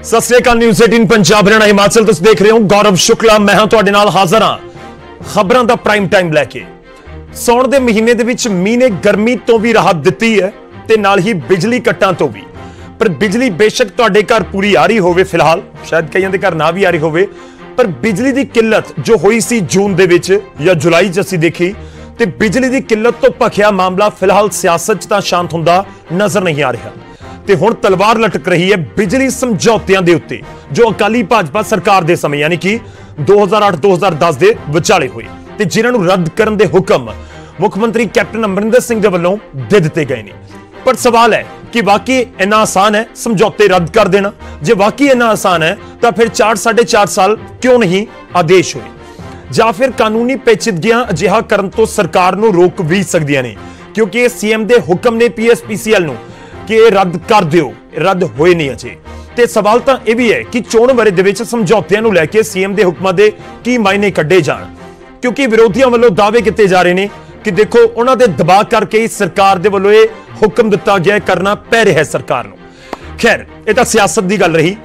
सत श्री अकाल। न्यूज़ 18 पंजाब हरियाणा हिमाचल तुसीं देख रहे हो। गौरव शुक्ला मैं हां तुहाडे नाल हाज़र हां खबरां दा प्राइम टाइम लैके। सौण दे महीने दे विच मींह ने गर्मी तो भी राहत दित्ती है ते नाल ही बिजली कट्टां तो भी। पर बिजली बेशक तुहाडे घर पूरी आ रही होवे, फिलहाल शायद कईयां दे घर ना भी आ रही होवे, पर बिजली दी किल्लत जो होई सी जून दे विच या जुलाई च असीं देखी ते बिजली दी किल्लत तो भखिया मामला फिलहाल सियासत च तां शांत हुंदा नजर नहीं आ रहा ते हुण तलवार लटक रही है बिजली समझौतियां दे उत्ते जो अकाली भाजपा सरकार दे समय यानी कि 2008-2010 दे विचाले होए ते जिन्हां नूं रद्द करन दे हुक्म मुख मंत्री कैप्टन अमरिंदर सिंह दे वल्लों दे दित्ते गए ने। पर सवाल है कि वाकई इन्ना आसान है समझौते रद्द कर देना? जे वाकई इन्ना आसान है तो फिर 4-4.5 साल क्यों नहीं आदेश हुए, ਜਾਂ ਫਿਰ ਕਾਨੂੰਨੀ ਪੇਚੀਦਗੀਆਂ ਅਜਿਹਾ ਕਰਨ ਤੋਂ ਸਰਕਾਰ ਨੂੰ ਰੋਕ ਵੀ ਸਕਦੀਆਂ ਨੇ ਕਿਉਂਕਿ ਇਹ ਸੀਐਮ ਦੇ ਹੁਕਮ ਨੇ ਪੀਐਸਪੀਸੀਐਲ ਨੂੰ ਕਿ ਇਹ ਰੱਦ ਕਰ ਦਿਓ, ਰੱਦ ਹੋਏ ਨਹੀਂ ਅਜੇ। ਤੇ ਸਵਾਲ ਤਾਂ ਇਹ ਵੀ ਹੈ ਕਿ ਚੋਣ ਵਰੇ ਦੇ ਵਿੱਚ ਸਮਝੌਤਿਆਂ ਨੂੰ ਲੈ ਕੇ ਸੀਐਮ ਦੇ ਹੁਕਮਾਂ ਦੇ ਕੀ ਮਾਇਨੇ ਕੱਢੇ ਜਾਣ, ਕਿਉਂਕਿ ਵਿਰੋਧੀਆਂ ਵੱਲੋਂ ਦਾਅਵੇ ਕੀਤੇ ਜਾ ਰਹੇ ਨੇ ਕਿ ਦੇਖੋ ਉਹਨਾਂ ਦੇ ਦਬਾਅ ਕਰਕੇ ਹੀ ਸਰਕਾਰ ਦੇ ਵੱਲੋਂ ਇਹ ਹੁਕਮ ਦਿੱਤਾ ਗਿਆ ਕਰਨਾ ਪੈ ਰਿਹਾ ਹੈ ਸਰਕਾਰ ਨੂੰ। ਖੈਰ ਇਹ ਤਾਂ ਸਿਆਸਤ ਦੀ ਗੱਲ ਰਹੀ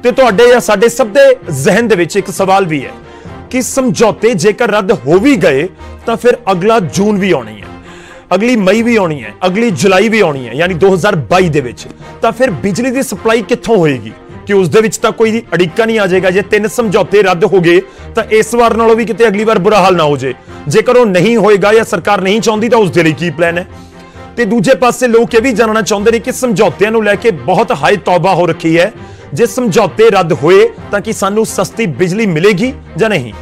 ਤੇ ਤੁਹਾਡੇ ਜਾਂ ਸਾਡੇ ਸਭ ਦੇ ਜ਼ਿਹਨ ਦੇ ਵਿੱਚ ਇੱਕ ਸਵਾਲ ਵੀ ਹੈ कि समझौते जेकर रद्द हो भी गए तो फिर अगला जून भी आनी है, अगली मई भी आनी है, अगली जुलाई भी आनी है यानी 2022 दे विच तो फिर बिजली की सप्लाई कित्थों होएगी कि उस दे विच तां कोई अड़िक्का नहीं आ जाएगा। जे 3 समझौते रद्द हो गए तो इस बार नालों भी किते अगली बार बुरा हाल ना हो जाए। जेकर वो नहीं होएगा या सरकार नहीं चाहती तो उस दे लई की प्लान है। ते दूजे पासे लोग ये भी जानना चाहते हैं कि समझौतियां नूं लैके बहुत हाई तौबा हो रखी है, जे समझौते रद्द होए तां कि सानू सस्ती बिजली मिलेगी या नहीं।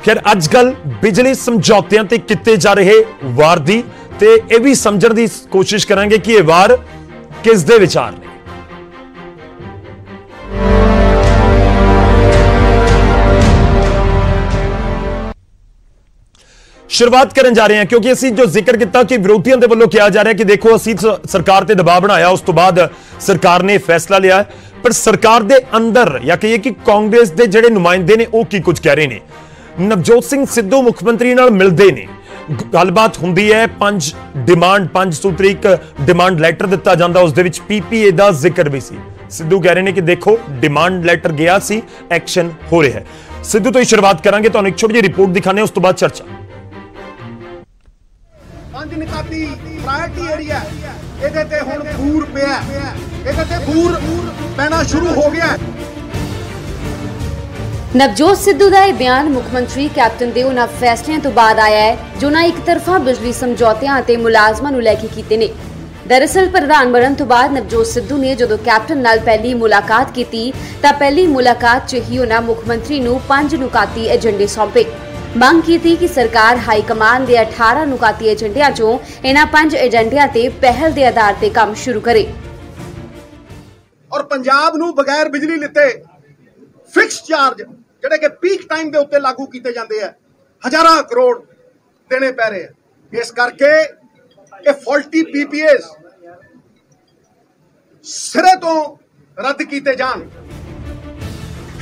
खैर अजकल बिजली समझौतियां ते किते जा रहे वार दी ते ये भी समझण दी कोशिश करांगे कि ये वार किस दे विचार ने। शुरुआत करन जा रहे हैं क्योंकि असीं जो जिक्र किया कि विरोधियों के वल्लों कहा जा रहा है कि देखो असीं सरकार ते दबाव बनाया, उस तो बाद सरकार ने फैसला लिया, पर सरकार दे अंदर या कहिए कि कांग्रेस दे जिहड़े नुमाइंदे ने वो की कुछ कह रहे हैं। नवजोत सिंह सिद्धू मुख्यमंत्री नाल मिलदे ने, गलबात हुंदी है, 5 सूत्री एक डिमांड लैटर दिता जांदा, उस दे विच पीपीए दा जिक्र भी सी। सिद्धू कह रहे हैं कि देखो डिमांड लैटर गया सी, एक्शन हो रहा है। सिद्धू तो ही शुरुआत करांगे, तुहानूं एक छोटी जी रिपोर्ट दिखाने उस तो बाद चर्चा। पंज निकाती प्रायोरिटी एरिया ਇਹਦੇ ਤੇ ਹੁਣ ਬੂਰ ਪਿਆ, ਇਹਦੇ ਤੇ ਬੂਰ ਪੈਣਾ ਸ਼ੁਰੂ ਹੋ ਗਿਆ। ਨਵਜੋਤ ਸਿੱਧੂ ਦਾ ਇਹ ਬਿਆਨ ਮੁੱਖ ਮੰਤਰੀ ਕੈਪਟਨ ਦੇ ਉਹਨਾਂ ਫੈਸਲਿਆਂ ਤੋਂ ਬਾਅਦ ਆਇਆ ਹੈ ਜੋ ਨਾ ਇੱਕ ਤਰਫਾ ਬਿਜਲੀ ਸਮਝੌਤਿਆਂ ਅਤੇ ਮੁਲਾਜ਼ਮਾਂ ਨੂੰ ਲੈ ਕੇ ਕੀਤੇ ਨੇ। ਦਰਅਸਲ ਪ੍ਰਧਾਨ ਬਣਨ ਤੋਂ ਬਾਅਦ ਨਵਜੋਤ ਸਿੱਧੂ ਨੇ ਜਦੋਂ ਕੈਪਟਨ ਨਾਲ ਪਹਿਲੀ ਮੁਲਾਕਾਤ ਕੀਤੀ ਤਾਂ ਪਹਿਲੀ ਮੁਲਾਕਾਤ 'ਚ ਹੀ ਉਹਨਾਂ ਮੁੱਖ ਮੰਤਰੀ ਨੂੰ 5 ਨੁਕਾਤੀ ਏਜੰਡੇ ਸੌਂਪੇ। ਮੰਗ ਕੀਤੀ ਕਿ ਸਰਕਾਰ ਹਾਈ ਕਮਾਨ ਦੇ 18 ਨੁਕਾਤੀ ਏਜੰਡਿਆਂ 'ਚੋਂ ਇਹਨਾਂ 5 ਏਜੰਡਿਆਂ ਤੇ ਪਹਿਲ ਦੇ ਆਧਾਰ ਤੇ ਕੰਮ ਸ਼ੁਰੂ ਕਰੇ। ਔਰ ਪੰਜਾਬ ਨੂੰ ਬਗੈਰ ਬਿਜਲੀ ਲਿੱਤੇ ਫਿਕਸ ਚਾਰਜ ਜਿਹੜੇ ਕਿ ਪੀਕ ਟਾਈਮ ਦੇ ਉੱਤੇ ਲਾਗੂ ਕੀਤੇ ਜਾਂਦੇ ਆ, ਹਜ਼ਾਰਾਂ ਕਰੋੜ ਦੇਣੇ ਪੈ ਰਹੇ ਆ। ਇਸ ਕਰਕੇ ਇਹ ਫਾਲਟੀ ਪੀਪੀਏਸ ਸਿਰੇ ਤੋਂ ਰੱਦ ਕੀਤੇ ਜਾਣ।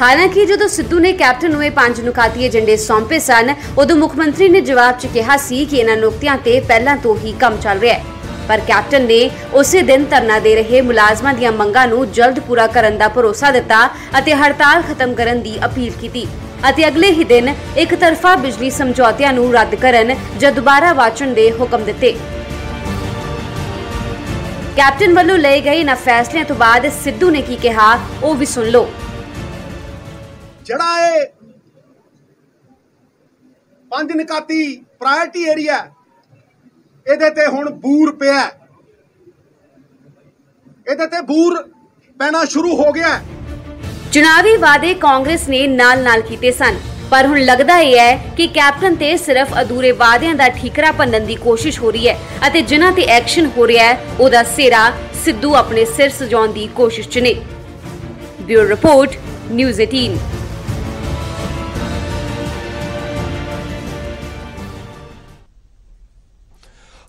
ਹਾਲਾਂਕਿ ਜਦੋਂ ਸਿੱਧੂ ਨੇ ਕੈਪਟਨ ਨੂੰ ਇਹ 5 ਨੁਕਾਤੀ ਏਜੰਡੇ ਸੌਂਪੇ ਸਨ ਉਦੋਂ ਮੁੱਖ ਮੰਤਰੀ ਨੇ ਜਵਾਬ 'ਚ ਕਿਹਾ ਸੀ ਕਿ ਇਹਨਾਂ ਨੁਕਤਿਆਂ ਤੇ ਪਹਿਲਾਂ ਤੋਂ ਹੀ ਕੰਮ ਚੱਲ ਰਿਹਾ ਹੈ, ਪਰ ਕੈਪਟਨ ਨੇ ਉਸੇ ਦਿਨ ਧਰਨਾ ਦੇ ਰਹੇ ਮੁਲਾਜ਼ਮਾਂ ਦੀਆਂ ਮੰਗਾਂ ਨੂੰ ਜਲਦ ਪੂਰਾ ਕਰਨ ਦਾ ਭਰੋਸਾ ਦਿੱਤਾ ਅਤੇ ਹੜਤਾਲ ਖਤਮ ਕਰਨ ਦੀ ਅਪੀਲ ਕੀਤੀ ਅਤੇ ਅਗਲੇ ਹੀ ਦਿਨ ਇੱਕ ਤਰਫਾ ਬਿਜਲੀ ਸਮਝੌਤਿਆਂ ਨੂੰ ਰੱਦ ਕਰਨ ਜਾਂ ਦੁਬਾਰਾ ਵਾਚਣ ਦੇ ਹੁਕਮ ਦਿੱਤੇ। ਕੈਪਟਨ ਵੱਲੋਂ ਲਏ ਗਏ ਇਹਨਾਂ ਫੈਸਲਿਆਂ ਤੋਂ ਬਾਅਦ ਸਿੱਧੂ ਨੇ ਕੀ ਕਿਹਾ ਉਹ ਵੀ ਸੁਣ ਲਓ। ਜਿਹੜਾ ਇਹ 5 ਨਿਕਾਤੀ ਪ੍ਰਾਇੋਰਟੀ ਏਰੀਆ ਇਹਦੇ ਤੇ ਹੁਣ ਬੂਰ ਪਿਆ, ਇਹਦੇ ਤੇ ਬੂਰ ਪੈਣਾ ਸ਼ੁਰੂ ਹੋ ਗਿਆ। ਚੁਣਾਵੀ ਵਾਅਦੇ ਕਾਂਗਰਸ ਨੇ ਨਾਲ-ਨਾਲ ਕੀਤੇ ਸਨ, ਪਰ ਹੁਣ ਲੱਗਦਾ ਇਹ ਹੈ ਕਿ ਕੈਪਟਨ ਤੇ ਸਿਰਫ ਅਧੂਰੇ ਵਾਅਦਿਆਂ ਦਾ ਠੀਕਰਾ ਭੰਨਣ ਦੀ ਕੋਸ਼ਿਸ਼ ਹੋ ਰਹੀ ਹੈ ਅਤੇ ਜਿਨ੍ਹਾਂ ਤੇ ਐਕਸ਼ਨ ਹੋ ਰਿਹਾ ਹੈ ਉਹਦਾ ਸਿਰਾ ਸਿੱਧੂ ਆਪਣੇ ਸਿਰ ਸਜਾਉਣ ਦੀ ਕੋਸ਼ਿਸ਼ 'ਚ ਨੇ। Bureau report, news 18।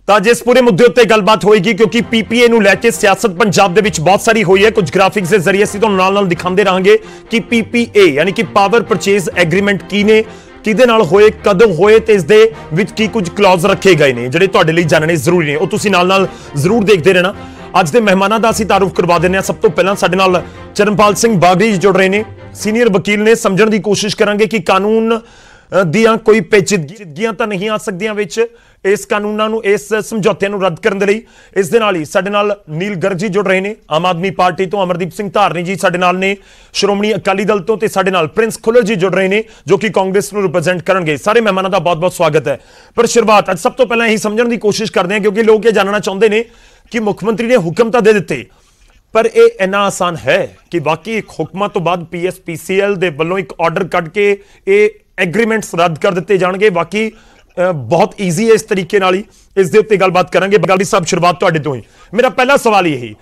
ਤਾਂ ਜਿਸ ਪੂਰੇ ਮੁੱਦੇ ਉੱਤੇ ਗੱਲਬਾਤ ਹੋਏਗੀ ਕਿਉਂਕਿ ਪੀਪੀਏ ਨੂੰ ਲੈ ਕੇ ਸਿਆਸਤ ਪੰਜਾਬ ਦੇ ਵਿੱਚ ਬਹੁਤ ਸਾਰੀ ਹੋਈ ਹੈ। ਕੁਝ ਗ੍ਰਾਫਿਕਸ ਦੇ ਜ਼ਰੀਏ ਅਸੀਂ ਤੁਹਾਨੂੰ ਨਾਲ-ਨਾਲ ਦਿਖਾਉਂਦੇ ਰਹਾਂਗੇ ਕਿ ਪੀਪੀਏ ਯਾਨੀ ਕਿ ਪਾਵਰ ਪਰਚੇਜ਼ ਐਗਰੀਮੈਂਟ ਕੀ ਨੇ, ਕਿਹਦੇ ਨਾਲ ਹੋਏ, ਕਦੋਂ ਹੋਏ ਤੇ ਇਸ ਦੇ ਵਿੱਚ ਕੀ ਕੁਝ ਕਲੌਜ਼ ਰੱਖੇ ਗਏ ਨੇ ਜਿਹੜੇ ਤੁਹਾਡੇ ਲਈ ਜਾਣਨੇ ਜ਼ਰੂਰੀ ਨੇ। ਉਹ ਤੁਸੀਂ ਨਾਲ-ਨਾਲ ਜ਼ਰੂਰ ਦੇਖਦੇ ਰਹਿਣਾ। ਅੱਜ ਦੇ ਮਹਿਮਾਨਾਂ ਦਾ ਅਸੀਂ ਤਾਰੂਫ ਕਰਵਾ ਦਿੰਦੇ ਹਾਂ। ਸਭ ਤੋਂ ਪਹਿਲਾਂ ਸਾਡੇ ਨਾਲ ਚਰਨਪਾਲ ਸਿੰਘ ਬਾਗੜੀ ਜੀ ਜੁੜ ਰਹੇ ਨੇ, ਸੀਨੀਅਰ ਵਕੀਲ ਨੇ। ਸਮਝਣ ਦੀ ਕੋਸ਼ਿਸ਼ ਕਰਾਂਗੇ ਕਿ ਕਾਨੂੰਨ ਦੀਆਂ ਕੋਈ ਪੇਚੀਦਗੀਆਂ ਤਾਂ ਨਹੀਂ ਆ ਸਕਦੀਆਂ ਵਿੱਚ ਇਸ ਕਾਨੂੰਨਾਂ ਨੂੰ, ਇਸ ਸਮਝੌਤਿਆਂ ਨੂੰ ਰੱਦ ਕਰਨ ਦੇ ਲਈ। ਇਸ ਦੇ ਨਾਲ ਹੀ ਸਾਡੇ ਨਾਲ ਨੀਲ ਗਰਗ ਜੀ ਜੁੜ ਰਹੇ ਨੇ, ਆਮ ਆਦਮੀ ਪਾਰਟੀ ਤੋਂ। ਅਮਰਦੀਪ ਸਿੰਘ ਧਾਰਨੀ ਜੀ ਸਾਡੇ ਨਾਲ ਨੇ, ਸ਼੍ਰੋਮਣੀ ਅਕਾਲੀ ਦਲ ਤੋਂ। ਤੇ ਸਾਡੇ ਨਾਲ ਪ੍ਰਿੰਸ ਖੁੱਲਰ ਜੀ ਜੁੜ ਰਹੇ ਨੇ, ਜੋ ਕਿ ਕਾਂਗਰਸ ਨੂੰ ਰਿਪਰੈਜ਼ੈਂਟ ਕਰਨਗੇ। ਸਾਰੇ ਮਹਿਮਾਨਾਂ ਦਾ ਬਹੁਤ-ਬਹੁਤ ਸਵਾਗਤ ਹੈ। ਪਰ ਸ਼ੁਰੂਆਤ ਅੱਜ ਸਭ ਤੋਂ ਪਹਿਲਾਂ ਇਹੀ ਸਮਝਣ ਦੀ ਕੋਸ਼ਿਸ਼ ਕਰਦੇ ਹਾਂ, ਕਿਉਂਕਿ ਲੋਕ ਇਹ ਜਾਣਨਾ ਚਾਹੁੰਦੇ ਨੇ ਕਿ ਮੁੱਖ ਮੰਤਰੀ ਨੇ ਹੁਕਮ ਤਾਂ ਦੇ ਦਿੱਤੇ, ਪਰ ਇਹ ਇੰਨਾ ਆਸਾਨ ਹੈ ਕਿ ਬਾਕੀ ਇੱਕ ਹੁਕਮਾਂ ਤੋਂ ਬਾਅਦ PSPCL ਦੇ ਵੱਲੋਂ ਇੱਕ ਆਰਡਰ ਕੱਢ ਕੇ ਇਹ ਐਗਰੀਮੈਂਟਸ ਰੱਦ ਕਰ ਦਿੱਤੇ ਜਾਣਗੇ? ਬਾਕੀ ਬਹੁਤ ਈਜ਼ੀ ਹੈ ਇਸ ਤਰੀਕੇ ਨਾਲ ਹੀ। ਇਸ ਦੇ ਉੱਤੇ ਗੱਲਬਾਤ ਕਰਾਂਗੇ। ਬਗਾਲੀ ਸਾਹਿਬ, ਸ਼ੁਰੂਆਤ ਤੁਹਾਡੇ ਤੋਂ ਹੀ। ਮੇਰਾ ਪਹਿਲਾ ਸਵਾਲ ਇਹੀ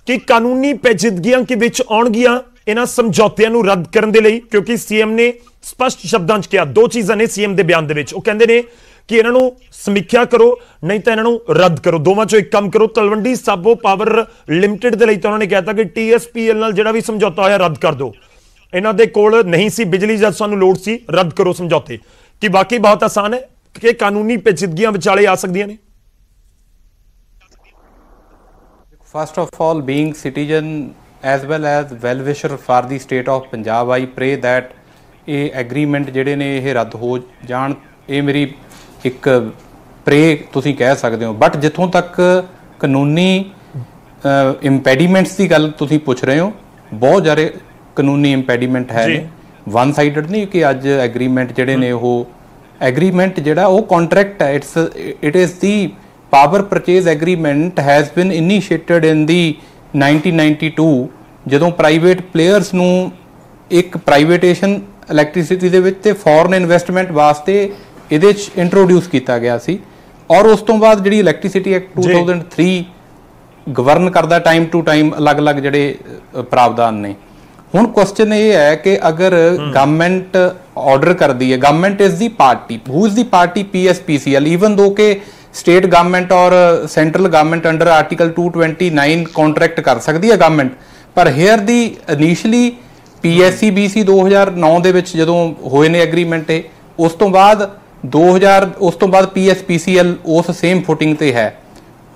ਕਿ ਕਾਨੂੰਨੀ ਪੇਚੀਦਗੀਆਂ ਕਿ ਵਿੱਚ ਆਉਣਗੀਆਂ ਇਹਨਾਂ ਸਮਝੌਤਿਆਂ ਨੂੰ ਰੱਦ ਕਰਨ ਦੇ ਲਈ? ਕਿਉਂਕਿ ਸੀਐਮ ਨੇ ਸਪਸ਼ਟ ਸ਼ਬਦਾਂ 'ਚ ਕਿਹਾ, ਦੋ ਚੀਜ਼ਾਂ ਨੇ ਸੀਐਮ ਦੇ ਬਿਆਨ ਦੇ ਵਿੱਚ। ਉਹ ਕਹਿੰਦੇ ਨੇ ਕਿ ਇਹਨਾਂ ਨੂੰ ਸਮੀਖਿਆ ਕਰੋ, ਨਹੀਂ ਤਾਂ ਇਹਨਾਂ ਨੂੰ ਰੱਦ ਕਰੋ। ਦੋਵਾਂ ਚੋਂ ਇੱਕ ਕੰਮ ਕਰੋ। ਤਲਵੰਡੀ ਸਾਬੋ ਪਾਵਰ ਲਿਮਟਿਡ ਦੇ ਲਈ ਤਾਂ ਉਹਨਾਂ ਨੇ ਕਹਿਤਾ ਕਿ TSPL ਨਾਲ ਜਿਹੜਾ ਵੀ ਸਮਝੌਤਾ ਹੋਇਆ ਰੱਦ ਕਰ ਦਿਓ। ਇਹਨਾਂ ਦੇ ਕੋਲ ਨਹੀਂ ਸੀ ਬਿਜਲੀ ਜਦ ਸਾਨੂੰ ਲੋੜ ਸੀ, ਰੱਦ ਕਰੋ ਸਮਝੌਤੇ। ਕਿ ਵਾਕਈ ਬਹੁਤ ਆਸਾਨ ਹੈ ਕਿ ਕਾਨੂੰਨੀ ਪੇਚੀਦਗੀਆਂ ਵਿਚਾਲੇ ਆ ਸਕਦੀਆਂ ਨੇ? First of all, being citizen as well as well-wisher for the state of Punjab, I pray that ਇਹ ਐਗਰੀਮੈਂਟ ਜਿਹੜੇ ਨੇ ਇਹ ਰੱਦ ਹੋ ਜਾਣ। ਇਹ ਮੇਰੀ ਇੱਕ ਪ੍ਰੇ ਤੁਸੀਂ ਕਹਿ ਸਕਦੇ ਹੋ। ਬਟ ਜਿੱਥੋਂ ਤੱਕ ਕਾਨੂੰਨੀ ਇੰਪੈਡੀਮੈਂਟਸ ਦੀ ਗੱਲ ਤੁਸੀਂ ਪੁੱਛ ਰਹੇ ਹੋ, ਬਹੁਤ ਜ਼ਿਆਦਾ ਕਾਨੂੰਨੀ ਇੰਪੈਡੀਮੈਂਟ ਹੈ ਨੇ। ਵਨ ਸਾਈਡਡ ਨਹੀਂ ਕਿ ਅੱਜ ਐਗਰੀਮੈਂਟ ਜਿਹੜੇ ਨੇ ਉਹ ਐਗਰੀਮੈਂਟ ਜਿਹੜਾ ਉਹ ਕੰਟਰੈਕਟ ਹੈ। It is the power purchase agreement has been initiated in the 1992, ਜਦੋਂ ਪ੍ਰਾਈਵੇਟ ਪਲੇਅਰਸ ਨੂੰ ਇੱਕ ਪ੍ਰਾਈਵੇਟੇਸ਼ਨ ਇਲੈਕਟ੍ਰਿਸਿਟੀ ਦੇ ਵਿੱਚ ਤੇ ਫੋਰਨ ਇਨਵੈਸਟਮੈਂਟ ਵਾਸਤੇ ਇਹਦੇ 'ਚ ਇੰਟਰੋਡਿਊਸ ਕੀਤਾ ਗਿਆ ਸੀ। ਔਰ ਉਸ ਤੋਂ ਬਾਅਦ ਜਿਹੜੀ ਇਲੈਕਟ੍ਰਿਸਿਟੀ ਐਕਟ 2003 ਗਵਰਨ ਕਰਦਾ ਟਾਈਮ ਟੂ ਟਾਈਮ ਅਲੱਗ-ਅਲੱਗ ਜਿਹੜੇ ਪ੍ਰਾਵਧਾਨ ਨੇ। ਹੁਣ ਕੁਐਸਚਨ ਇਹ ਹੈ ਕਿ ਅਗਰ ਗਵਰਨਮੈਂਟ ਆਰਡਰ ਕਰਦੀ ਹੈ, government is the party, who is the party? PSPCL। Even ਦੋ ਕਿ ਸਟੇਟ ਗਵਰਨਮੈਂਟ ਔਰ central government under article 229 contract ਕਰ ਸਕਦੀ ਹੈ ਗਵਰਨਮੈਂਟ, ਪਰ ਹੇਅਰ ਦੀ ਇਨੀਸ਼ੀਅਲੀ PSCBC 2009 ਦੇ ਵਿੱਚ ਜਦੋਂ ਹੋਏ ਨੇ ਐਗਰੀਮੈਂਟ, ਉਸ ਤੋਂ ਬਾਅਦ PSPCL ਉਸ ਸੇਮ ਫੁਟਿੰਗ ਤੇ ਹੈ।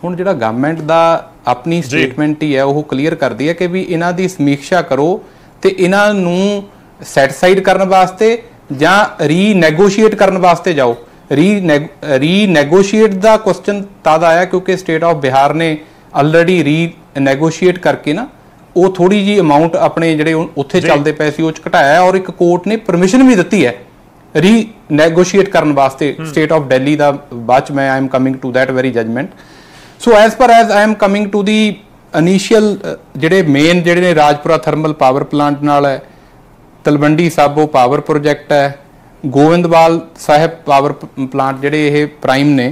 ਹੁਣ ਜਿਹੜਾ ਗਵਰਨਮੈਂਟ ਦਾ ਆਪਣੀ ਸਟੇਟਮੈਂਟ ਹੀ ਹੈ ਉਹ ਕਲੀਅਰ ਕਰਦੀ ਹੈ ਕਿ ਵੀ ਇਹਨਾਂ ਦੀ ਸਮੀਖਿਆ ਕਰੋ ਤੇ ਇਹਨਾਂ ਨੂੰ ਸੈਟੀਸਫਾਈਡ ਕਰਨ ਵਾਸਤੇ ਜਾਂ ਰੀਨੈਗੋਸ਼ੀਏਟ ਕਰਨ ਵਾਸਤੇ ਜਾਓ। ਰੀਨੈਗੋਸ਼ੀਏਟ ਦਾ ਕੁਐਸਚਨ ਤਦ ਆਇਆ ਕਿਉਂਕਿ ਸਟੇਟ ਆਫ ਬਿਹਾਰ ਨੇ ਆਲਰੇਡੀ ਰੀਨੈਗੋਸ਼ੀਏਟ ਕਰਕੇ ਨਾ ਉਹ ਥੋੜੀ ਜੀ ਅਮਾਊਂਟ ਆਪਣੇ ਜਿਹੜੇ ਉੱਥੇ ਚੱਲਦੇ ਪਏ ਸੀ ਉਹ ਚ ਘਟਾਇਆ, ਔਰ ਇੱਕ ਕੋਰਟ ਨੇ ਪਰਮਿਸ਼ਨ ਵੀ ਦਿੱਤੀ ਹੈ ਰੀਨੈਗੋਸ਼ੀਏਟ ਕਰਨ ਵਾਸਤੇ ਸਟੇਟ ਆਫ ਦਿੱਲੀ ਦਾ। ਬਾਅਦ ਚ ਮੈਂ I am coming to that very judgement. So as per as I am coming to the initial ਜਿਹੜੇ ਮੇਨ ਜਿਹੜੇ ਨੇ ਰਾਜਪੁਰਾ ਥਰਮਲ ਪਾਵਰ ਪਲਾਂਟ ਨਾਲ ਹੈ, ਤਲਵੰਡੀ ਸਾਬੋ ਪਾਵਰ ਪ੍ਰੋਜੈਕਟ ਹੈ, ਗੋਇੰਦਵਾਲ ਸਾਹਿਬ ਪਾਵਰ ਪਲਾਂਟ ਜਿਹੜੇ ਇਹ ਪ੍ਰਾਈਮ ਨੇ।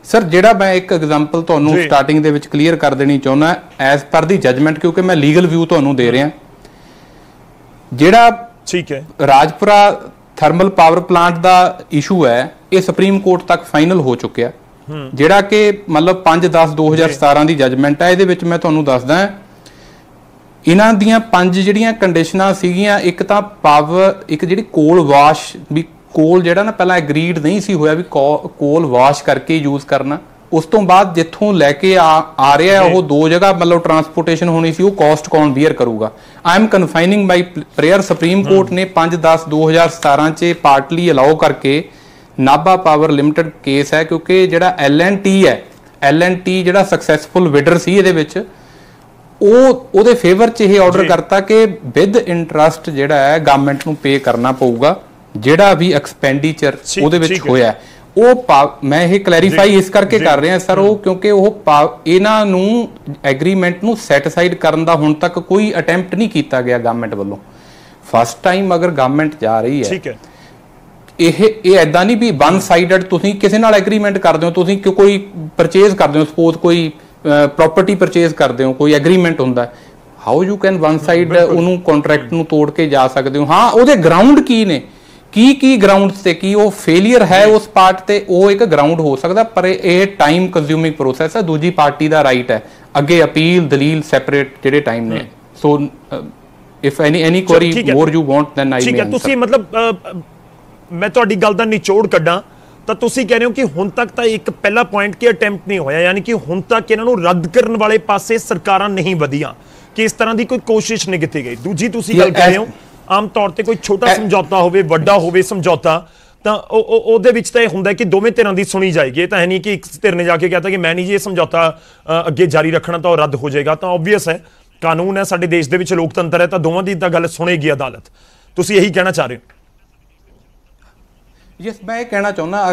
ਸਰ ਜਿਹੜਾ ਮੈਂ ਇੱਕ ਐਗਜ਼ਾਮਪਲ ਤੁਹਾਨੂੰ ਸਟਾਰਟਿੰਗ ਦੇ ਵਿੱਚ ਕਲੀਅਰ ਕਰ ਦੇਣੀ ਚਾਹੁੰਦਾ ਐਜ਼ ਪਰ ਦੀ ਜਜਮੈਂਟ, ਕਿਉਂਕਿ ਮੈਂ ਲੀਗਲ ਵਿਊ ਤੁਹਾਨੂੰ ਦੇ ਰਿਹਾ। ਜਿਹੜਾ ਠੀਕ ਹੈ ਰਾਜਪੁਰਾ ਥਰਮਲ ਪਾਵਰ ਪਲਾਂਟ ਦਾ ਇਸ਼ੂ ਹੈ, ਇਹ ਸੁਪਰੀਮ ਕੋਰਟ ਤੱਕ ਫਾਈਨਲ ਹੋ ਚੁੱਕਿਆ, ਜਿਹੜਾ ਕਿ ਮਤਲਬ 5/10/2017 ਦੀ ਜਜਮੈਂਟ ਹੈ। ਇਹਦੇ ਵਿੱਚ ਮੈਂ ਤੁਹਾਨੂੰ ਦੱਸਦਾ ਇਹਨਾਂ ਦੀਆਂ 5 ਜਿਹੜੀਆਂ ਕੰਡੀਸ਼ਨਾਂ ਸੀਗੀਆਂ। ਇੱਕ ਤਾਂ ਪਾਵਰ, ਇੱਕ ਜਿਹੜੀ ਕੋਲ ਵਾਸ਼, ਵੀ ਕੋਲ ਜਿਹੜਾ ਨਾ ਪਹਿਲਾਂ ਐਗਰੀਡ ਨਹੀਂ ਸੀ ਹੋਇਆ ਵੀ ਕੋਲ ਵਾਸ਼ ਕਰਕੇ ਯੂਜ਼ ਕਰਨਾ। ਉਸ ਤੋਂ ਬਾਅਦ ਜਿੱਥੋਂ ਲੈ ਕੇ ਆ ਰਿਹਾ ਉਹ ਦੋ ਜਗ੍ਹਾ ਮਤਲਬ ਟਰਾਂਸਪੋਰਟੇਸ਼ਨ ਹੋਣੀ ਸੀ, ਉਹ ਕਾਸਟ ਕੌਣ ਬੀਅਰ ਕਰੂਗਾ? I am confining my prayer. Supreme Court ਨੇ 5/10/2017 'ਚ ਪਾਰਟਲੀ ਅਲਾਓ ਕਰਕੇ ਨਾਭਾ ਪਾਵਰ ਲਿਮਟਿਡ ਕੇਸ ਹੈ, ਕਿਉਂਕਿ ਜਿਹੜਾ L&T ਹੈ, L&T ਜਿਹੜਾ ਸਕਸੈਸਫੁਲ ਬਿਡਰ ਸੀ ਇਹਦੇ ਵਿੱਚ, ਉਹਦੇ ਫੇਵਰ 'ਚ ਇਹ ਆਰਡਰ ਕਰਤਾ ਕਿ ਵਿਦ ਇੰਟਰਸਟ ਜਿਹੜਾ ਹੈ ਗਵਰਨਮੈਂਟ ਨੂੰ ਪੇ ਕਰਨਾ ਪਊਗਾ ਜਿਹੜਾ ਵੀ ਐਕਸਪੈਂਡੀਚਰ ਉਹਦੇ ਵਿੱਚ ਹੋਇਆ। ਉਹ ਮੈਂ ਇਹ ਕਲੈਰੀਫਾਈ ਇਸ ਕਰਕੇ ਕਰ ਰਿਹਾ ਸਰ, ਉਹ ਕਿਉਂਕਿ ਉਹ ਇਹਨਾਂ ਨੂੰ ਐਗਰੀਮੈਂਟ ਨੂੰ ਸੈਟੀਸਫਾਈਡ ਕਰਨ ਦਾ ਹੁਣ ਤੱਕ ਕੋਈ ਅਟੈਂਪਟ ਨਹੀਂ ਕੀਤਾ ਗਿਆ ਗਵਰਨਮੈਂਟ ਵੱਲੋਂ। ਫਸਟ ਟਾਈਮ ਅਗਰ ਗਵਰਨਮੈਂਟ ਜਾ ਰਹੀ ਹੈ, ਇਹ ਐਦਾਂ ਨਹੀਂ ਵੀ ਵਨ ਸਾਈਡਡ ਤੁਸੀਂ ਕਿਸੇ ਨਾਲ ਐਗਰੀਮੈਂਟ ਕਰਦੇ ਹੋ, ਤੁਸੀਂ ਕੋਈ ਪਰਚੇਜ਼ ਕਰਦੇ ਹੋ, ਸਪੋਜ਼ ਕੋਈ ਪ੍ਰੋਪਰਟੀ ਪਰਚੇਜ਼ ਕਰਦੇ ਹੋ, ਕੋਈ ਐਗਰੀਮੈਂਟ ਹੁੰਦਾ, how you can one side ਉਹਨੂੰ ਕੰਟਰੈਕਟ ਨੂੰ ਤੋੜ ਕੇ ਜਾ ਸਕਦੇ ਹੋ? ਹਾਂ, ਉਹਦੇ ਗਰਾਊਂਡ ਕੀ ਨੇ, ਕੀ ਗਰਾਊਂਡਸ ਤੇ ਕੀ ਉਹ ਫੇਲੀਅਰ ਹੈ ਉਸ ਪਾਰਟ ਤੇ, ਉਹ ਇੱਕ ਗਰਾਊਂਡ ਹੋ ਸਕਦਾ, ਪਰ ਇਹ ਟਾਈਮ ਕੰਜ਼ਿਊਮਿੰਗ ਪ੍ਰੋਸੈਸ ਹੈ। ਦੂਜੀ ਪਾਰਟੀ ਦਾ ਰਾਈਟ ਹੈ ਅੱਗੇ ਅਪੀਲ ਦਲੀਲ ਸੈਪਰੇਟ ਜਿਹੜੇ ਟਾਈਮ ਨੇ। So if any query more you want then I may answer. ਤੁਸੀਂ ਮਤਲਬ ਮੈਂ ਤੁਹਾਡੀ ਗੱਲ ਦਾ ਨਿਚੋੜ ਕੱਢਾਂ ਤਾਂ ਤੁਸੀਂ ਕਹਿ ਰਹੇ ਹੋ ਕਿ ਹੁਣ ਤੱਕ ਤਾਂ ਇੱਕ ਪਹਿਲਾ ਪੁਆਇੰਟ ਕਿ ਅਟੈਂਪਟ ਨਹੀਂ ਹੋਇਆ, ਯਾਨੀ ਕਿ ਹੁਣ ਤੱਕ ਇਹਨਾਂ ਨੂੰ ਰੱਦ ਕਰਨ ਵਾਲੇ ਪਾਸੇ ਸਰਕਾਰਾਂ ਨਹੀਂ ਵਧੀਆਂ, ਕਿ ਇਸ ਤਰ੍ਹਾਂ ਦੀ ਕੋਈ ਕੋਸ਼ਿਸ਼ ਨਹੀਂ ਕੀਤੀ ਗਈ। ਦੂਜੀ ਤੁਸੀਂ ਗੱਲ ਕਰ ਰਹੇ ਹੋ ਆਮ ਤੌਰ ਤੇ ਕੋਈ ਛੋਟਾ ਸਮਝੌਤਾ ਹੋਵੇ ਵੱਡਾ ਹੋਵੇ ਸਮਝੌਤਾ, ਤਾਂ ਉਹਦੇ ਵਿੱਚ ਤਾਂ ਇਹ ਹੁੰਦਾ ਕਿ ਦੋਵੇਂ ਧਿਰਾਂ ਦੀ ਸੁਣੀ ਜਾਏਗੀ। ਇਹ ਤਾਂ ਹੈ ਨਹੀਂ ਕਿ ਇੱਕ ਧਿਰ ਨੇ ਜਾ ਕੇ ਕਹਿਤਾ ਕਿ ਮੈਂ ਨਹੀਂ ਜੀ ਇਹ ਸਮਝੌਤਾ ਅੱਗੇ ਜਾਰੀ ਰੱਖਣਾ ਤਾਂ ਉਹ ਰੱਦ ਹੋ ਜਾਏਗਾ। ਤਾਂ ਆਬਵੀਅਸ ਹੈ, ਕਾਨੂੰਨ ਹੈ ਸਾਡੇ ਦੇਸ਼ ਦੇ ਵਿੱਚ, ਲੋਕਤੰਤਰ ਹੈ, ਤਾਂ ਦੋਵਾਂ ਦੀ ਤਾਂ ਗੱਲ ਸੁਣੇਗੀ ਅਦਾਲਤ। ਤੁਸੀਂ ਇਹੀ ਕਹਿਣਾ ਚਾਹ ਰਹੇ ਹੋ? ਯਸ, ਮੈਂ ਇਹ ਕਹਿਣਾ ਚਾਹੁੰਦਾ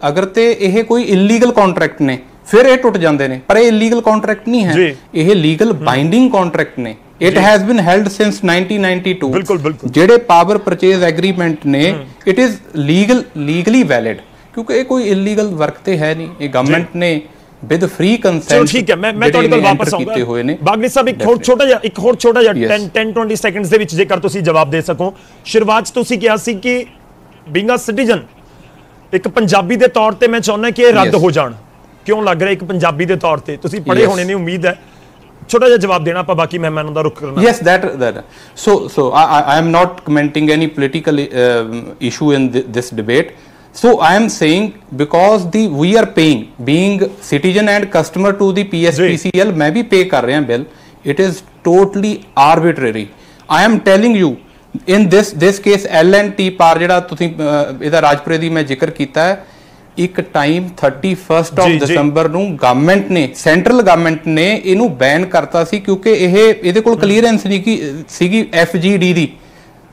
ਅਗਰ ਤੇ ਇਹ ਕੋਈ ਇਲੀਗਲ ਕੰਟਰੈਕਟ ਨੇ ਫਿਰ ਇਹ ਟੁੱਟ ਜਾਂਦੇ ਨੇ, ਪਰ ਇਹ ਇਲੀਗਲ ਕੰਟਰੈਕਟ ਨਹੀਂ ਹੈ, ਇਹ ਲੀਗਲ ਬਾਈਂਡਿੰਗ ਕੰਟਰੈਕਟ ਨੇ। It has been held since 1992। ਬਿਲਕੁਲ ਬਿਲਕੁਲ। ਜਿਹੜੇ ਪਾਵਰ ਪਰਚੇਜ਼ ਐਗਰੀਮੈਂਟ ਨੇ ਇਟ ਇਜ਼ ਲੀਗਲੀ ਵੈਲਿਡ, ਕਿਉਂਕਿ ਇਹ ਕੋਈ ਇਲੀਗਲ ਵਰਕ ਤੇ ਹੈ ਨਹੀਂ, ਇਹ ਗਵਰਨਮੈਂਟ ਨੇ ਵਿਦ ਫ੍ਰੀ ਕੰਸੈਂਟ। ਠੀਕ ਹੈ, ਮੈਂ ਤੁਹਾਡੇ ਕੋਲ ਵਾਪਸ ਆਉਂਗਾ। ਬਾਗੜੀ ਸਾਹਿਬ ਇੱਕ ਹੋਰ ਛੋਟਾ ਜਿਹਾ 10-20 ਸੈਕਿੰਡਸ ਦੇ ਵਿੱਚ ਜੇਕਰ ਤੁਸੀਂ ਜਵਾਬ ਦੇ ਸਕੋ। ਸ਼ੁਰੂਆਤ ਤੁਸੀਂ ਕਿਹਾ ਸੀ ਕਿ ਬੀਇੰਗ ਅ ਸਿਟੀਜ਼ਨ, ਇੱਕ ਪੰਜਾਬੀ ਦੇ ਤੌਰ ਤੇ ਮੈਂ ਚਾਹੁੰਦਾ ਕਿ ਇਹ ਰੱਦ ਹੋ ਜਾਣ। ਕਿਉਂ ਲੱਗ ਰਿਹਾ ਇੱਕ ਪੰਜਾਬੀ ਦੇ ਤੌਰ ਤੇ? ਤੁਸੀਂ ਪੜ੍ਹੇ ਹੋਣੇ ਨੇ, ਉਮੀਦ ਹੈ, ਛੋਟਾ ਜਿਹਾ ਜਵਾਬ ਦੇਣਾ, ਆਪਾਂ ਬਾਕੀ ਮਹਿਮਾਨਾਂ ਦਾ ਰੁਖ ਕਰਨਾ। Yes, that. So I am not commenting any political issue in this debate. So I am saying because we are paying, being citizen and customer to the PSPCL, मैं भी pay कर रहे हैं bill. It is totally arbitrary. I am telling you, in this case L&T par ਜਿਹੜਾ ਤੁਸੀਂ ਇਹਦਾ ਰਾਜਪੁਰੇ ਦੀ ਮੈਂ ਜ਼ਿਕਰ ਕੀਤਾ ਹੈ, ਇੱਕ ਟਾਈਮ 31 ਦਸੰਬਰ ਨੂੰ ਗਵਰਨਮੈਂਟ ਨੇ, ਸੈਂਟਰਲ ਗਵਰਨਮੈਂਟ ਨੇ ਇਹਨੂੰ ਬੈਨ ਕਰਤਾ ਸੀ, ਕਿਉਂਕਿ ਇਹਦੇ ਕੋਲ ਕਲੀਅਰੈਂਸ ਨਹੀਂ ਸੀਗੀ FGD ਦੀ,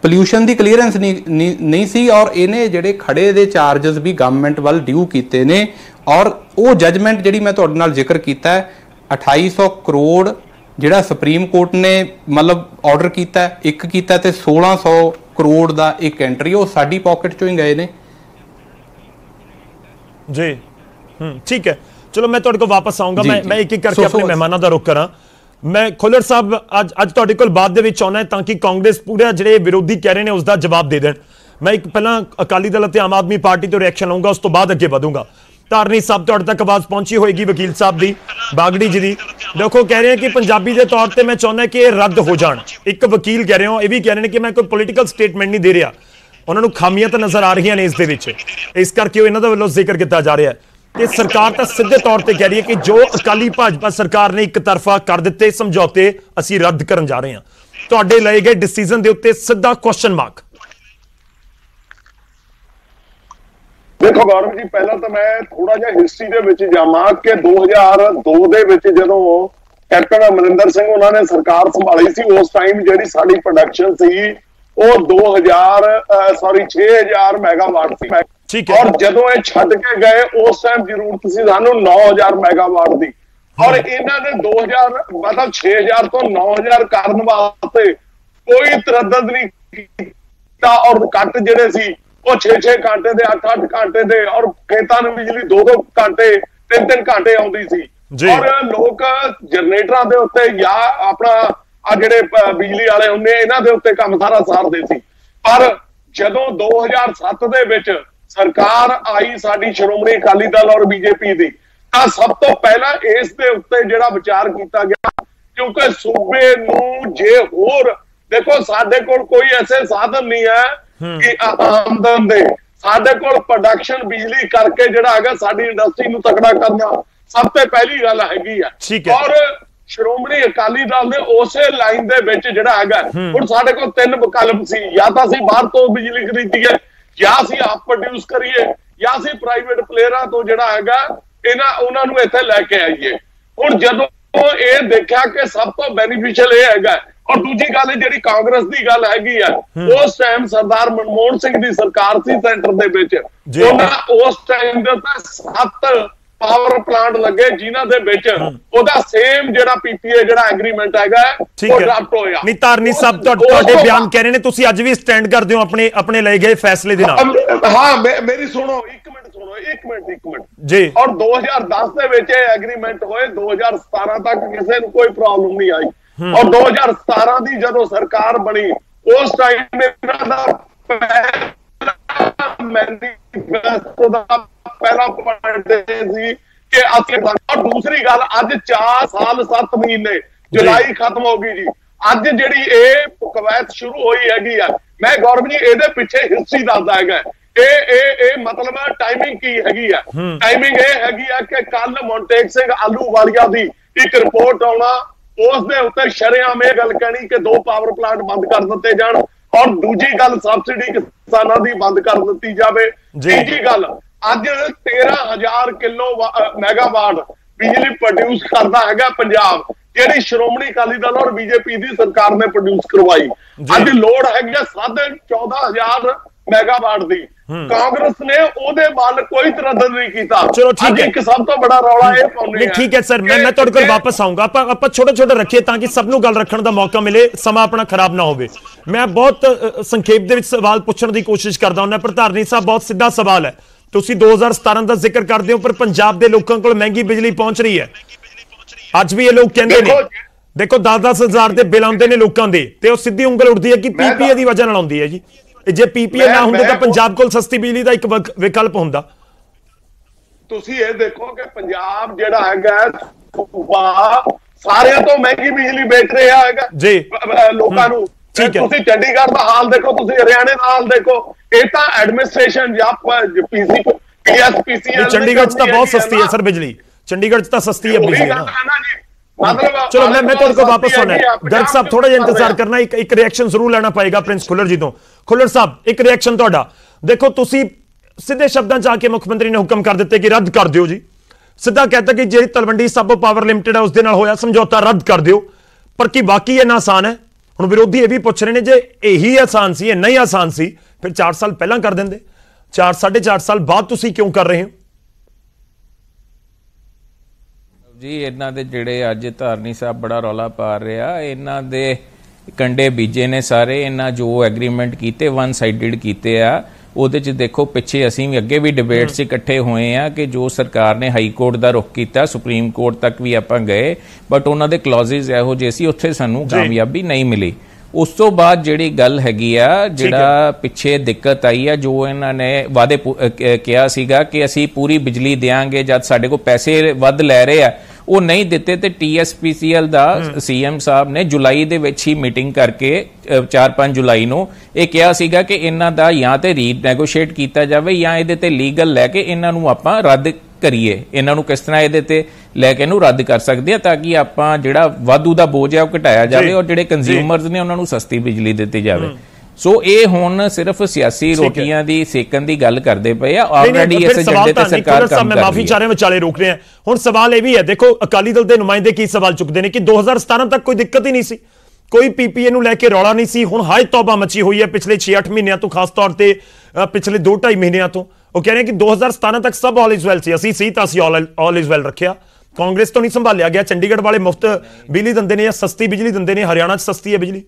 ਪੋਲਿਊਸ਼ਨ ਦੀ ਕਲੀਅਰੈਂਸ ਨਹੀਂ ਸੀ, ਔਰ ਇਹਨੇ ਜਿਹੜੇ ਖੜੇ ਦੇ ਚਾਰजेस ਵੀ ਗਵਰਨਮੈਂਟ ਵੱਲ ਡਿਊ ਕੀਤੇ ਨੇ। ਔਰ ਉਹ ਜਜਮੈਂਟ ਜਿਹੜੀ ਮੈਂ ਤੁਹਾਡੇ ਨਾਲ ਜ਼ਿਕਰ ਕੀਤਾ ਹੈ, 2800 ਕਰੋੜ ਜਿਹੜਾ ਸੁਪਰੀਮ ਕੋਰਟ ਨੇ ਮਤਲਬ ਆਰਡਰ ਕੀਤਾ, ਇੱਕ ਕੀਤਾ, ਤੇ 1600 ਕਰੋੜ ਦਾ ਇੱਕ ਐਂਟਰੀ ਉਹ ਸਾਡੀ ਪਾਕਟ ਚੋਂ ਹੀ ਗਏ ਨੇ ਜੀ। ਠੀਕ ਹੈ, ਚਲੋ ਮੈਂ ਤੁਹਾਡੇ ਕੋਲ ਵਾਪਸ ਆਉਂਗਾ। ਮੈਂ ਇੱਕ ਇੱਕ ਕਰਕੇ ਆਪਣੇ ਮਹਿਮਾਨਾਂ ਦਾ ਰੁਖ ਕਰਾਂ। ਮੈਂ ਖੁੱਲਰ ਸਾਹਿਬ ਅੱਜ ਤੁਹਾਡੇ ਕੋਲ ਬਾਅਦ ਦੇ ਵਿੱਚ ਆਉਣਾ ਤਾਂ ਕਿ ਕਾਂਗਰਸ ਪੂਰਾ ਜਿਹੜੇ ਵਿਰੋਧੀ ਕਹਿ ਰਹੇ ਨੇ ਉਸ ਦਾ ਜਵਾਬ ਦੇ ਦੇਣ। ਮੈਂ ਇੱਕ ਪਹਿਲਾਂ ਅਕਾਲੀ ਦਲ ਅਤੇ ਆਮ ਆਦਮੀ ਪਾਰਟੀ ਤੋਂ ਰਿਐਕਸ਼ਨ ਲਊਂਗਾ, ਉਸ ਤੋਂ ਬਾਅਦ ਅੱਗੇ ਵਧੂੰਗਾ। ਧਾਰਨੀ ਸਾਹਿਬ ਤੁਹਾਡੇ ਤੱਕ ਆਵਾਜ਼ ਪਹੁੰਚੀ ਹੋਏਗੀ ਵਕੀਲ ਸਾਹਿਬ ਦੀ, ਬਾਗੜੀ ਜੀ ਦੀ। ਦੇਖੋ ਕਹਿ ਰਹੇ ਕਿ ਪੰਜਾਬੀ ਦੇ ਤੌਰ ਤੇ ਮੈਂ ਚਾਹੁੰਦਾ ਕਿ ਇਹ ਰੱਦ ਹੋ ਜਾਣ। ਇੱਕ ਵਕੀਲ ਕਹਿ ਰਹੇ ਹੋ, ਇਹ ਵੀ ਕਹਿ ਰਹੇ ਨੇ ਕਿ ਮੈਂ ਕੋਈ ਪੋਲੀਟੀਕਲ ਸਟੇਟਮੈਂਟ ਨਹੀਂ ਦੇ ਰਿਹਾ, ਉਹਨਾਂ ਨੂੰ ਖਾਮੀਆਂ ਤਾਂ ਨਜ਼ਰ ਆ ਰਹੀਆਂ ਨੇ ਇਸ ਦੇ ਵਿੱਚ, ਇਸ ਕਰਕੇ ਉਹ ਇਹਨਾਂ ਦਾ ਵੱਲੋਂ ਜ਼ਿਕਰ ਕੀਤਾ ਜਾ ਰਿਹਾ ਹੈ। ਤੇ ਸਰਕਾਰ ਤਾਂ ਸਿੱਧੇ ਤੌਰ ਤੇ ਕਹਿ ਰਹੀ ਹੈ ਕਿ ਜੋ ਅਕਾਲੀ ਭਾਜਪਾ ਸਰਕਾਰ ਨੇ ਇੱਕ ਤਰਫਾ ਕਰ ਦਿੱਤੇ ਸਮਝੌਤੇ, ਅਸੀਂ ਰੱਦ ਕਰਨ ਜਾ ਰਹੇ ਹਾਂ। ਤੁਹਾਡੇ ਲਏ ਗਏ ਡਿਸੀਜਨ ਦੇ ਉੱਤੇ ਸਿੱਧਾ ਕੁਐਸਚਨ ਮਾਰਕ। ਦੇਖੋ ਗੌਰਵ ਜੀ, ਪਹਿਲਾਂ ਤਾਂ ਮੈਂ ਥੋੜਾ ਜਿਹਾ ਹਿਸਟਰੀ ਦੇ ਵਿੱਚ ਜਾਵਾਂ ਕਿ 2002 ਦੇ ਵਿੱਚ ਜਦੋਂ ਕੈਪਟਨ ਅਮਰਿੰਦਰ ਸਿੰਘ ਉਹਨਾਂ ਨੇ ਸਰਕਾਰ ਸੰਭਾਲੀ ਸੀ, ਉਸ ਟਾਈਮ ਜਿਹੜੀ ਸਾਡੀ ਪ੍ਰੋਡਕਸ਼ਨ ਸੀ ਉਹ 6000 ਮੈਗਾਵਾਟ ਸੀ। ਔਰ ਜਦੋਂ ਇਹ ਛੱਡ ਕੇ ਗਏ ਉਸ ਟਾਈਮ ਜ਼ਰੂਰਤ ਸੀ ਸਾਨੂੰ 9000 ਮੈਗਾਵਾਟ ਦੀ, ਔਰ ਇਹਨਾਂ ਨੇ 6000 ਤੋਂ 9000 ਕਰਨ ਵਾਸਤੇ ਕੋਈ ਤਰੱਦਦ ਨਹੀਂ ਕੀਤਾ। ਔਰ ਕੱਟ ਜਿਹੜੇ ਸੀ ਉਹ 6-6 ਘੰਟੇ ਦੇ, 8-8 ਘੰਟੇ ਦੇ, ਔਰ ਖੇਤਾਂ ਨੂੰ ਬਿਜਲੀ 2-2 ਘੰਟੇ 3-3 ਘੰਟੇ ਆਉਂਦੀ ਸੀ। ਔਰ ਲੋਕ ਜਨਰੇਟਰਾਂ ਦੇ ਉੱਤੇ ਜਾਂ ਆਪਣਾ ਆ ਜਿਹੜੇ ਬਿਜਲੀ ਵਾਲੇ ਹੁੰਦੇ ਇਹਨਾਂ ਦੇ ਉੱਤੇ ਕੰਮ ਸਾਰਾ ਸਾਰਦੇ ਸੀ। ਪਰ ਜਦੋਂ 2007 ਦੇ ਵਿੱਚ ਸਰਕਾਰ ਆਈ ਸਾਡੀ ਸ਼੍ਰੋਮਣੀ ਅਕਾਲੀ ਦਲ ਔਰ BJP ਦੀ, ਤਾਂ ਸਭ ਤੋਂ ਪਹਿਲਾਂ ਇਸ ਦੇ ਉੱਤੇ ਜਿਹੜਾ ਵਿਚਾਰ ਕੀਤਾ ਗਿਆ, ਕਿਉਂਕਿ ਸੂਬੇ ਨੂੰ ਜੇ ਹੋਰ ਦੇਖੋ ਸਾਡੇ ਕੋਲ ਕੋਈ ਐਸੇ ਸਾਧਨ ਨਹੀਂ ਹੈ ਕਿ ਆਮਦਨ ਦੇ, ਸਾਡੇ ਕੋਲ ਪ੍ਰੋਡਕਸ਼ਨ ਬਿਜਲੀ ਕਰਕੇ ਜਿਹੜਾ ਹੈਗਾ ਸਾਡੀ ਇੰਡਸਟਰੀ ਨੂੰ ਤਕੜਾ ਕਰਨਾ ਸਭ ਤੋਂ ਪਹਿਲੀ ਗੱਲ ਹੈਗੀ ਆ। ਔਰ ਸ਼੍ਰੋਮਣੀ ਅਕਾਲੀ ਦਲ ਨੇ ਉਸੇ ਲਾਈਨ ਦੇ ਵਿੱਚ ਜਿਹੜਾ ਹੈਗਾ, ਹੁਣ ਸਾਡੇ ਕੋਲ 3 ਵਿਕਲਪ ਸੀ, ਜਾਂ ਤਾਂ ਅਸੀਂ ਬਾਹਰ ਤੋਂ ਬਿਜਲੀ ਖਰੀਦੀਏ, ਜਾਂ ਅਸੀਂ ਆਪ ਪ੍ਰੋਡਿਊਸ ਕਰੀਏ, ਜਾਂ ਅਸੀਂ ਪ੍ਰਾਈਵੇਟ ਪਲੇਅਰਾਂ ਤੋਂ ਜਿਹੜਾ ਹੈਗਾ ਉਹਨਾਂ ਨੂੰ ਇੱਥੇ ਲੈ ਕੇ ਆਈਏ। ਹੁਣ ਜਦੋਂ ਇਹ ਦੇਖਿਆ ਕਿ ਸਭ ਤੋਂ ਬੈਨੀਫੀਸ਼ੀਅਲ ਇਹ ਹੈਗਾ, ਔਰ ਦੂਜੀ ਗੱਲ ਜਿਹੜੀ ਕਾਂਗਰਸ ਦੀ ਗੱਲ ਹੈਗੀ ਆ, ਉਸ ਟਾਈਮ ਸਰਦਾਰ ਮਨਮੋਹਨ ਸਿੰਘ ਦੀ ਸਰਕਾਰ ਸੀ ਸੈਂਟਰ ਦੇ ਵਿੱਚ, ਉਹਨਾਂ ਉਸ ਟਾਈਮ ਦੇ ਉੱਤੇ 7 ਪਾਵਰ ਪਲਾਂਟ ਲੱਗੇ ਜਿਨ੍ਹਾਂ ਦੇ ਵਿੱਚ ਉਹਦਾ ਸੇਮ ਜਿਹੜਾ PPA ਜਿਹੜਾ ਐਗਰੀਮੈਂਟ ਹੈਗਾ ਉਹ ਡਰਾਫਟ ਹੋਇਆ। ਨਹੀਂ ਧਾਰਨੀ ਸਾਹਿਬ ਤੁਹਾਡੇ ਬਿਆਨ ਕਹਿ ਰਹੇ ਨੇ, ਤੁਸੀਂ ਅੱਜ ਵੀ ਸਟੈਂਡ ਕਰਦੇ ਹੋ ਆਪਣੇ ਲਏ ਗਏ ਫੈਸਲੇ ਦੇ ਨਾਲ? ਹਾਂ, ਮੇਰੀ ਸੁਣੋ, ਇੱਕ ਮਿੰਟ ਜੀ। ਔਰ 2010 ਦੇ ਵਿੱਚ ਇਹ ਐਗਰੀਮੈਂਟ ਹੋਏ, 2017 ਤੱਕ ਕਿਸੇ ਨੂੰ ਕੋਈ ਪ੍ਰੋਬਲਮ ਨਹੀਂ ਆਈ। ਔਰ 2017 ਦੀ ਜਦੋਂ ਸਰਕਾਰ ਬਣੀ ਉਸ ਟਾਈਮ ਇਹਨਾਂ ਦਾ ਮੈਨੀਫੈਸਟੋ ਦਾ ਪਹਿਲਾ ਪੁਆਇੰਟ ਸੀ ਕਿ ਅਸੀਂ, ਔਰ ਦੂਸਰੀ ਗੱਲ ਅੱਜ 4 ਸਾਲ 7 ਮਹੀਨੇ, ਜੁਲਾਈ ਖਤਮ ਹੋ ਗਈ ਜੀ, ਅੱਜ ਜਿਹੜੀ ਇਹ ਕਵਾਇਤ ਸ਼ੁਰੂ ਹੋਈ ਹੈਗੀ ਆ, ਮੈਂ ਗੌਰਵ ਜੀ ਇਹਦੇ ਪਿੱਛੇ ਹਿਸਟਰੀ ਦੱਸਦਾ ਹੈਗਾ। मतलब टाइमिंग की हैगी है, टाइमिंग ये हैगी है कि कल मोन्टेग सिंह आलूवालिया दी एक रिपोर्ट आना, उस दे उत्ते शरेआम ये गल कहनी कि 2 पावर प्लांट बंद कर दिते जाण और दूजी गल सबसिडी किसानां दी बंद कर दित्ती जावे। तीजी गल अज 13,000 किलो मैगावाट बिजली प्रोड्यूस करदा हैगा पंजाब, ਜਿਹੜੀ ਸ਼੍ਰੋਮਣੀ ਅਕਾਲੀ ਦਲ और बीजेपी ਦੀ ਸਰਕਾਰ ਨੇ ਪ੍ਰੋਡਿਊਸ ਕਰਵਾਈ। ਅੱਜ ਲੋੜ ਹੈਗੀ 14,500 ਮੈਗਾਵਾਟ ਦੀ, ਕਾਂਗਰਸ ਨੇ ਉਹਦੇ ਵੱਲ ਕੋਈ ਤਰੱਦਦ ਨਹੀਂ ਕੀਤਾ। ਚਲੋ ਠੀਕ ਹੈ, ਇੱਕ ਸਭ ਤੋਂ ਬੜਾ ਰੌਲਾ ਇਹ ਪਾਉਂਦੇ ਆ। ਠੀਕ ਹੈ ਸਰ, ਮੈਂ ਤੁਹਾਡੇ ਕੋਲ ਵਾਪਸ ਆਉਂਗਾ। ਆਪਾਂ ਛੋਟੇ ਛੋਟੇ ਰੱਖੀਏ ਤਾਂ ਕਿ ਸਭ ਨੂੰ ਗੱਲ ਰੱਖਣ ਦਾ ਮੌਕਾ ਮਿਲੇ, ਸਮਾਂ ਆਪਣਾ ਖਰਾਬ ਨਾ ਹੋਵੇ। ਮੈਂ ਬਹੁਤ ਸੰਖੇਪ ਦੇ ਵਿੱਚ ਸਵਾਲ ਪੁੱਛਣ ਦੀ ਕੋਸ਼ਿਸ਼ ਕਰਦਾ ਹੁੰਦਾ, ਪਰ ਧਾਰਨੀ ਸਾਹਿਬ ਬਹੁਤ ਸਿੱਧਾ ਸਵਾਲ ਹੈ। ਤੁਸੀਂ 2017 ਦਾ ਜ਼ਿਕਰ ਕਰਦੇ ਹੋ, ਪਰ ਪੰਜਾਬ ਦੇ ਲੋਕਾਂ ਕੋਲ ਮਹਿੰਗੀ ਬਿਜਲੀ ਪਹੁੰਚ ਰਹੀ ਹੈ। ਅੱਜ ਵੀ ਇਹ ਲੋਕ ਕਹਿੰਦੇ ਨੇ, ਦੇਖੋ 10-10 ਹਜ਼ਾਰ ਦੇ ਬਿੱਲ ਆਉਂਦੇ ਨੇ ਲੋਕਾਂ ਦੇ, ਤੇ ਉਹ ਸਿੱਧੀ ਉਂਗਲ ਉੱਠਦੀ ਹੈ ਕਿ ਪੀਪੀਏ ਦੀ ਵਜ੍ਹਾ ਨਾਲ ਆਉਂਦੀ ਹੈ ਜੀ। ਜੇ ਪੀਪੀਏ ਨਾ ਹੁੰਦੇ ਤਾਂ ਪੰਜਾਬ ਕੋਲ ਸਸਤੀ ਬਿਜਲੀ ਦਾ ਇੱਕ ਵਿਕਲਪ ਹੁੰਦਾ। ਤੁਸੀਂ ਇਹ ਦੇਖੋ ਕਿ ਪੰਜਾਬ ਜਿਹੜਾ ਹੈਗਾ ਸਾਰਿਆਂ ਤੋਂ ਮਹਿੰਗੀ ਬਿਜਲੀ ਵੇਚ ਰਿਹਾ ਹੈਗਾ ਜੀ ਲੋਕਾਂ ਨੂੰ। ਤੁਸੀਂ ਚੰਡੀਗੜ੍ਹ ਦਾ ਹਾਲ ਦੇਖੋ, ਤੁਸੀਂ ਹਰਿਆਣੇ ਦਾ ਹਾਲ ਦੇਖੋ। ਇਹ ਤਾਂ ਐਡਮਿਨਿਸਟ੍ਰੇਸ਼ਨ ਜਾਂ ਪੀਐਸਪੀਸੀਐਲ ਚੰਡੀਗੜ੍ਹ 'ਚ ਤਾਂ ਬਹੁਤ ਸਸਤੀ ਹੈ ਸਰ ਬਿਜਲੀ, ਚੰਡੀਗੜ੍ਹ 'ਚ ਤਾਂ ਸਸਤੀ ਹੈ ਬਿਜਲੀ ਨਾ। ਚਲੋ ਮੈਂ ਤੁਹਾਡੇ ਕੋਲ ਵਾਪਸ ਆਉਣਾ ਹੈ। ਗਰਗ ਸਾਹਿਬ ਥੋੜਾ ਜਿਹਾ ਇੰਤਜ਼ਾਰ ਕਰਨਾ, ਇੱਕ ਰਿਐਕਸ਼ਨ ਜ਼ਰੂਰ ਲੈਣਾ ਪਏਗਾ ਪ੍ਰਿੰਸ ਖੁੱਲਰ ਜੀ ਤੋਂ। ਖੁੱਲਰ ਸਾਹਿਬ ਇੱਕ ਰਿਐਕਸ਼ਨ ਤੁਹਾਡਾ। ਦੇਖੋ ਤੁਸੀਂ ਸਿੱਧੇ ਸ਼ਬਦਾਂ 'ਚ ਆ ਕੇ ਮੁੱਖ ਮੰਤਰੀ ਨੇ ਹੁਕਮ ਕਰ ਦਿੱਤੇ ਕਿ ਰੱਦ ਕਰ ਦਿਓ ਜੀ, ਸਿੱਧਾ ਕਹਿਤਾ ਕਿ ਜਿਹੜੀ ਤਲਵੰਡੀ ਸਾਬੋ ਪਾਵਰ ਲਿਮਟਿਡ ਹੈ ਉਸ ਦੇ ਨਾਲ ਹੋਇਆ ਸਮਝੌਤਾ ਰੱਦ ਕਰ ਦਿਓ। ਪਰ ਕੀ ਬਾਕੀ ਇਹ ਆਸਾਨ ਹੈ? ਹੁਣ ਵਿਰੋਧੀ ਇਹ ਵੀ ਪੁੱਛ ਰਹੇ ਨੇ ਜੇ ਇਹੀ ਆਸਾਨ ਸੀ, ਇਹ ਨਹੀਂ ਆਸਾਨ ਸੀ, ਫਿਰ 4 ਸਾਲ ਪਹਿਲਾਂ ਕਰ ਦਿੰਦੇ। 4-4.5 ਸਾਲ ਬਾਅਦ ਤੁਸੀਂ ਕਿਉਂ ਕਰ ਰਹੇ ਹੋ ਜੀ? ਇਹਨਾਂ ਦੇ ਜਿਹੜੇ ਅੱਜ ਧਾਰਨੀ ਸਾਹਿਬ ਬੜਾ ਰੌਲਾ ਪਾ ਰਿਹਾ, ਇਹਨਾਂ ਦੇ ਕੰਡੇ ਬੀਜੇ ਨੇ ਸਾਰੇ। ਇਹਨਾਂ ਜੋ ਐਗਰੀਮੈਂਟ ਕੀਤੇ 1 ਸਾਈਡਡ ਕੀਤੇ ਆ, ਉਹਦੇ 'ਚ ਦੇਖੋ ਪਿੱਛੇ ਅਸੀਂ ਵੀ ਅੱਗੇ ਵੀ ਡਿਬੇਟ 'ਚ ਇਕੱਠੇ ਹੋਏ ਆ ਕਿ ਜੋ ਸਰਕਾਰ ਨੇ ਹਾਈ ਕੋਰਟ ਦਾ ਰੁਖ ਕੀਤਾ, ਸੁਪਰੀਮ ਕੋਰਟ ਤੱਕ ਵੀ ਆਪਾਂ ਗਏ, ਬਟ ਉਹਨਾਂ ਦੇ ਕਲੌਜ਼ਸ ਇਹੋ ਜਿਹੇ ਸੀ, ਉੱਥੇ ਸਾਨੂੰ ਕਾਮਯਾਬੀ ਨਹੀਂ ਮਿਲੀ। ਉਸ ਤੋਂ ਬਾਅਦ ਜਿਹੜੀ ਗੱਲ ਹੈਗੀ ਆ, ਜਿਹੜਾ ਪਿੱਛੇ ਦਿੱਕਤ ਆਈ ਆ, ਜੋ ਇਹਨਾਂ ਨੇ ਵਾਅਦੇ ਕਿਹਾ ਸੀਗਾ ਕਿ ਅਸੀਂ ਪੂਰੀ ਬਿਜਲੀ ਦੇਵਾਂਗੇ, ਜਦ ਸਾਡੇ ਕੋਲ ਪੈਸੇ ਵੱਧ ਲੈ ਰਹੇ ਆ ਉਹ ਨਹੀਂ ਦਿੱਤੇ। ਤੇ TSPCL ਦਾ CM ਸਾਹਿਬ ਨੇ ਜੁਲਾਈ ਦੇ ਵਿੱਚ ਹੀ ਮੀਟਿੰਗ ਕਰਕੇ 4-5 ਜੁਲਾਈ ਨੂੰ ਇਹ ਕਿਹਾ ਸੀਗਾ ਕਿ ਇਹਨਾਂ ਦਾ ਜਾਂ ਤੇ ਰੀਨੈਗੋਸ਼ੀਏਟ ਕੀਤਾ ਜਾਵੇ ਜਾਂ ਇਹਦੇ ਤੇ ਲੀਗਲ ਲੈ ਕੇ ਇਹਨਾਂ ਨੂੰ ਆਪਾਂ ਰੱਦ ਕਰੀਏ। ਇਹਨਾਂ ਨੂੰ ਕਿਸ ਤਰ੍ਹਾਂ ਇਹਦੇ ਤੇ ਲੈ ਕੇ ਇਹਨੂੰ ਰੱਦ ਕਰ ਸਕਦੇ ਆ ਤਾਂ ਕਿ ਆਪਾਂ ਜਿਹੜਾ ਵਾਧੂ ਦਾ ਬੋਝ ਹੈ ਉਹ ਘਟਾਇਆ ਜਾਵੇ ਔਰ ਜਿਹੜੇ ਕੰਜ਼ਿਊਮਰਸ ਨੇ ਉਹਨਾਂ ਨੂੰ ਸਸਤੀ ਬਿਜਲੀ ਦਿੱਤੀ ਜਾਵੇ। ਸੋ ਇਹ ਹੁਣ ਸਿਰਫ ਸਿਆਸੀ ਰੋਟੀਆਂ ਦੀ ਸੇਕਣ ਦੀ ਗੱਲ ਕਰਦੇ ਪਏ ਆ। ਆਲਰੇਡੀ ਇਸ ਏਜੰਡੇ ਤੇ ਸਰਕਾਰ ਕੰਮ ਕਰ ਰਹੀ ਹੈ। ਮਾਫੀ ਚਾਰੇ ਵਿਚਾਲੇ ਰੋਕ ਰਹੇ ਆ। ਹੁਣ ਸਵਾਲ ਇਹ ਵੀ ਹੈ, ਦੇਖੋ ਅਕਾਲੀ ਦਲ ਦੇ ਨੁਮਾਇੰਦੇ ਕੀ ਸਵਾਲ ਚੁੱਕਦੇ ਨੇ ਕਿ 2017 ਤੱਕ ਕੋਈ ਦਿੱਕਤ ਹੀ ਨਹੀਂ ਸੀ, ਕੋਈ ਪੀਪੀਏ ਨੂੰ ਲੈ ਕੇ ਰੌਲਾ ਨਹੀਂ ਸੀ। ਹੁਣ ਹਾਏ ਤੌਬਾ ਮਚੀ ਹੋਈ ਹੈ ਪਿਛਲੇ 6-8 ਮਹੀਨਿਆਂ ਤੋਂ, ਖਾਸ ਤੌਰ ਤੇ ਪਿਛਲੇ 2-2.5 ਮਹੀਨਿਆਂ ਤੋਂ। ਉਹ ਕਹਿ ਰਹੇ ਕਿ 2017 ਤੱਕ ਸਭ ਆਲ ਇਜ਼ ਵੈਲ ਸੀ, ਅਸੀਂ ਸੀ ਤਾਂ ਅਸੀਂ ਆਲ ਇਜ਼ ਵੈਲ ਰੱਖਿਆ। ਕਾਂਗਰਸ ਤੋਂ ਨਹੀਂ ਸੰਭਾਲਿਆ ਗਿਆ। ਚੰਡੀਗੜ੍ਹ ਵਾਲੇ ਮੁਫਤ ਬਿਜਲੀ ਦਿੰਦੇ ਨੇ ਜਾਂ ਸਸਤੀ ਬਿਜਲੀ ਦਿੰਦੇ ਨੇ, ਹਰਿਆਣਾ 'ਚ ਸਸਤੀ ਹੈ ਬਿਜਲੀ।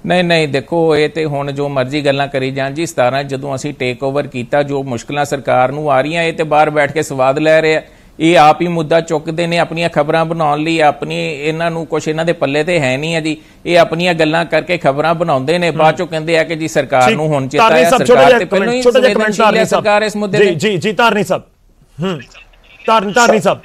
ਨਹੀਂ ਦੇਖੋ ਇਹ ਤੇ ਹੁਣ ਜੋ ਮਰਜ਼ੀ ਗੱਲਾਂ ਕਰੀ ਜਾਣ ਜੀ। 17 ਜਦੋਂ ਅਸੀਂ ਟੇਕ ਓਵਰ ਕੀਤਾ, ਜੋ ਮੁਸ਼ਕਲਾਂ ਸਰਕਾਰ ਨੂੰ ਆ ਰਹੀਆਂ ਇਹ ਤੇ ਬਾਹਰ ਬੈਠ ਕੇ ਸਵਾਦ ਲੈ ਰਹੇ ਆ। ਇਹ ਆਪ ਹੀ ਮੁੱਦਾ ਚੁੱਕਦੇ ਨੇ ਆਪਣੀਆਂ ਖਬਰਾਂ ਬਣਾਉਣ ਲਈ। ਆਪਣੀ ਇਹਨਾਂ ਨੂੰ ਕੁਛ ਇਹਨਾਂ ਦੇ ਪੱਲੇ ਤੇ ਹੈ ਨਹੀਂ ਹੈ ਜੀ। ਇਹ ਆਪਣੀਆਂ ਗੱਲਾਂ ਕਰਕੇ ਖਬਰਾਂ ਬਣਾਉਂਦੇ ਨੇ, ਬਾਅਦ ਚੋਂ ਕਹਿੰਦੇ ਆ ਕਿ ਜੀ ਸਰਕਾਰ ਨੂੰ ਹੁਣ ਚੇਤਾ ਹੈ। ਸਰਕਾਰ ਤੇ ਪਹਿਲਾਂ ਹੀ ਸੰਵੇਦਨਸ਼ੀਲ ਹੈ ਸਰਕਾਰ ਇਸ ਮੁੱਦੇ ਤੇ। ਜੀ ਧਾਰਨੀ ਸਾਹਿਬ, ਧਾਰਨੀ ਸਾਹਿਬ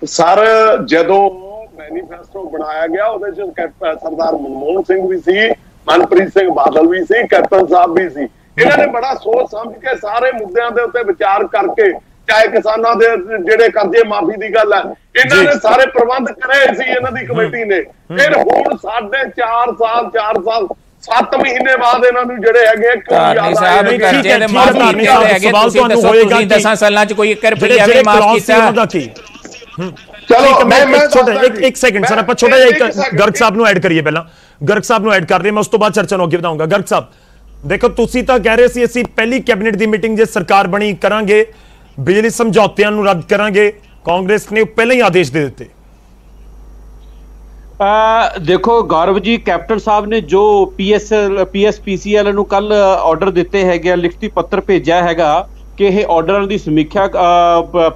ਸਰ, ਜਦੋਂ ਮੈਨੀਫੈਸਟੋ ਬਣਾਇਆ ਗਿਆ ਉਹਦੇ ਚ ਸਰਦਾਰ ਮਨਮੋਹਨ ਸਿੰਘ ਵੀ ਸੀ, ਮਨਪ੍ਰੀਤ ਸਿੰਘ ਬਾਦਲ ਵੀ ਸੀ, ਕੈਪਟਨ ਸਾਹਿਬ ਵੀ ਸੀ। ਇਹਨਾਂ ਨੇ ਬੜਾ ਸੋਚ ਸਮਝ ਕੇ ਸਾਰੇ ਮੁੱਦਿਆਂ ਦੇ ਉੱਤੇ ਵਿਚਾਰ ਕਰਕੇ, ਚਾਹੇ ਕਿਸਾਨਾਂ ਦੇ ਜਿਹੜੇ ਕਰਜ਼ੇ ਮਾਫੀ ਦੀ ਗੱਲ ਹੈ, ਇਹਨਾਂ ਨੇ ਸਾਰੇ ਪ੍ਰਬੰਧ ਕਰੇ ਸੀ ਇਹਨਾਂ ਦੀ ਕਮੇਟੀ ਨੇ। ਫਿਰ ਹੁਣ 4.5 ਸਾਲ 7 ਮਹੀਨੇ ਬਾਅਦ ਇਹਨਾਂ ਨੂੰ ਜਿਹੜੇ ਹੈਗੇ ਕਰਜ਼ੇ ਦੇ ਮਾਫ ਕੀਤੇ ਹੈਗੇ। ਤੁਸੀਂ ਦੱਸੋ, ਤੁਸੀਂ 10 ਸਾਲਾਂ ਚ ਕੋਈ 1 ਰੁਪਈਆ ਵੀ ਮਾਫ ਕੀਤਾ? ਚਲੋ ਇੱਕ ਸੈਕਿੰਡ ਸਰ, ਆਪਾਂ ਛੋਟਾ ਜਿਹਾ ਗਰਗ ਸਾਹਿਬ ਨੂੰ ਐਡ ਕਰੀਏ। ਪਹਿਲਾਂ ਗਰਗ ਸਾਹਿਬ ਨੂੰ ਐਡ ਕਰ ਰਹੇ, ਮੈਂ ਉਸ ਤੋਂ ਬਾਅਦ ਚਰਚਾ ਨੂੰ ਅੱਗੇ ਵਧਾਉਂਗਾ। ਗਰਗ ਸਾਹਿਬ ਦੇਖੋ, ਤੁਸੀਂ ਤਾਂ ਕਹਿ ਰਹੇ ਸੀ ਅਸੀਂ ਪਹਿਲੀ ਕੈਬਨਿਟ ਦੀ ਮੀਟਿੰਗ ਜੇ ਸਰਕਾਰ ਬਣੀ ਕਰਾਂਗੇ, ਬਿਜਲੀ ਸਮਝੌਤਿਆਂ ਨੂੰ ਰੱਦ ਕਰਾਂਗੇ। ਕਾਂਗਰਸ ਨੇ ਪਹਿਲਾਂ ਹੀ ਆਦੇਸ਼ ਦੇ ਦਿੱਤੇ। ਦੇਖੋ ਗੌਰਵ ਜੀ, ਕੈਪਟਨ ਸਾਹਿਬ ਨੇ ਜੋ PSPCL ਨੂੰ ਕੱਲ ਆਰਡਰ ਦਿੱਤੇ ਹੈਗੇ, ਲਿਖਤੀ ਪੱਤਰ ਭੇਜਿਆ ਹੈਗਾ ਕਿ ਇਹ ਆਰਡਰਾਂ ਦੀ ਸਮੀਖਿਆ,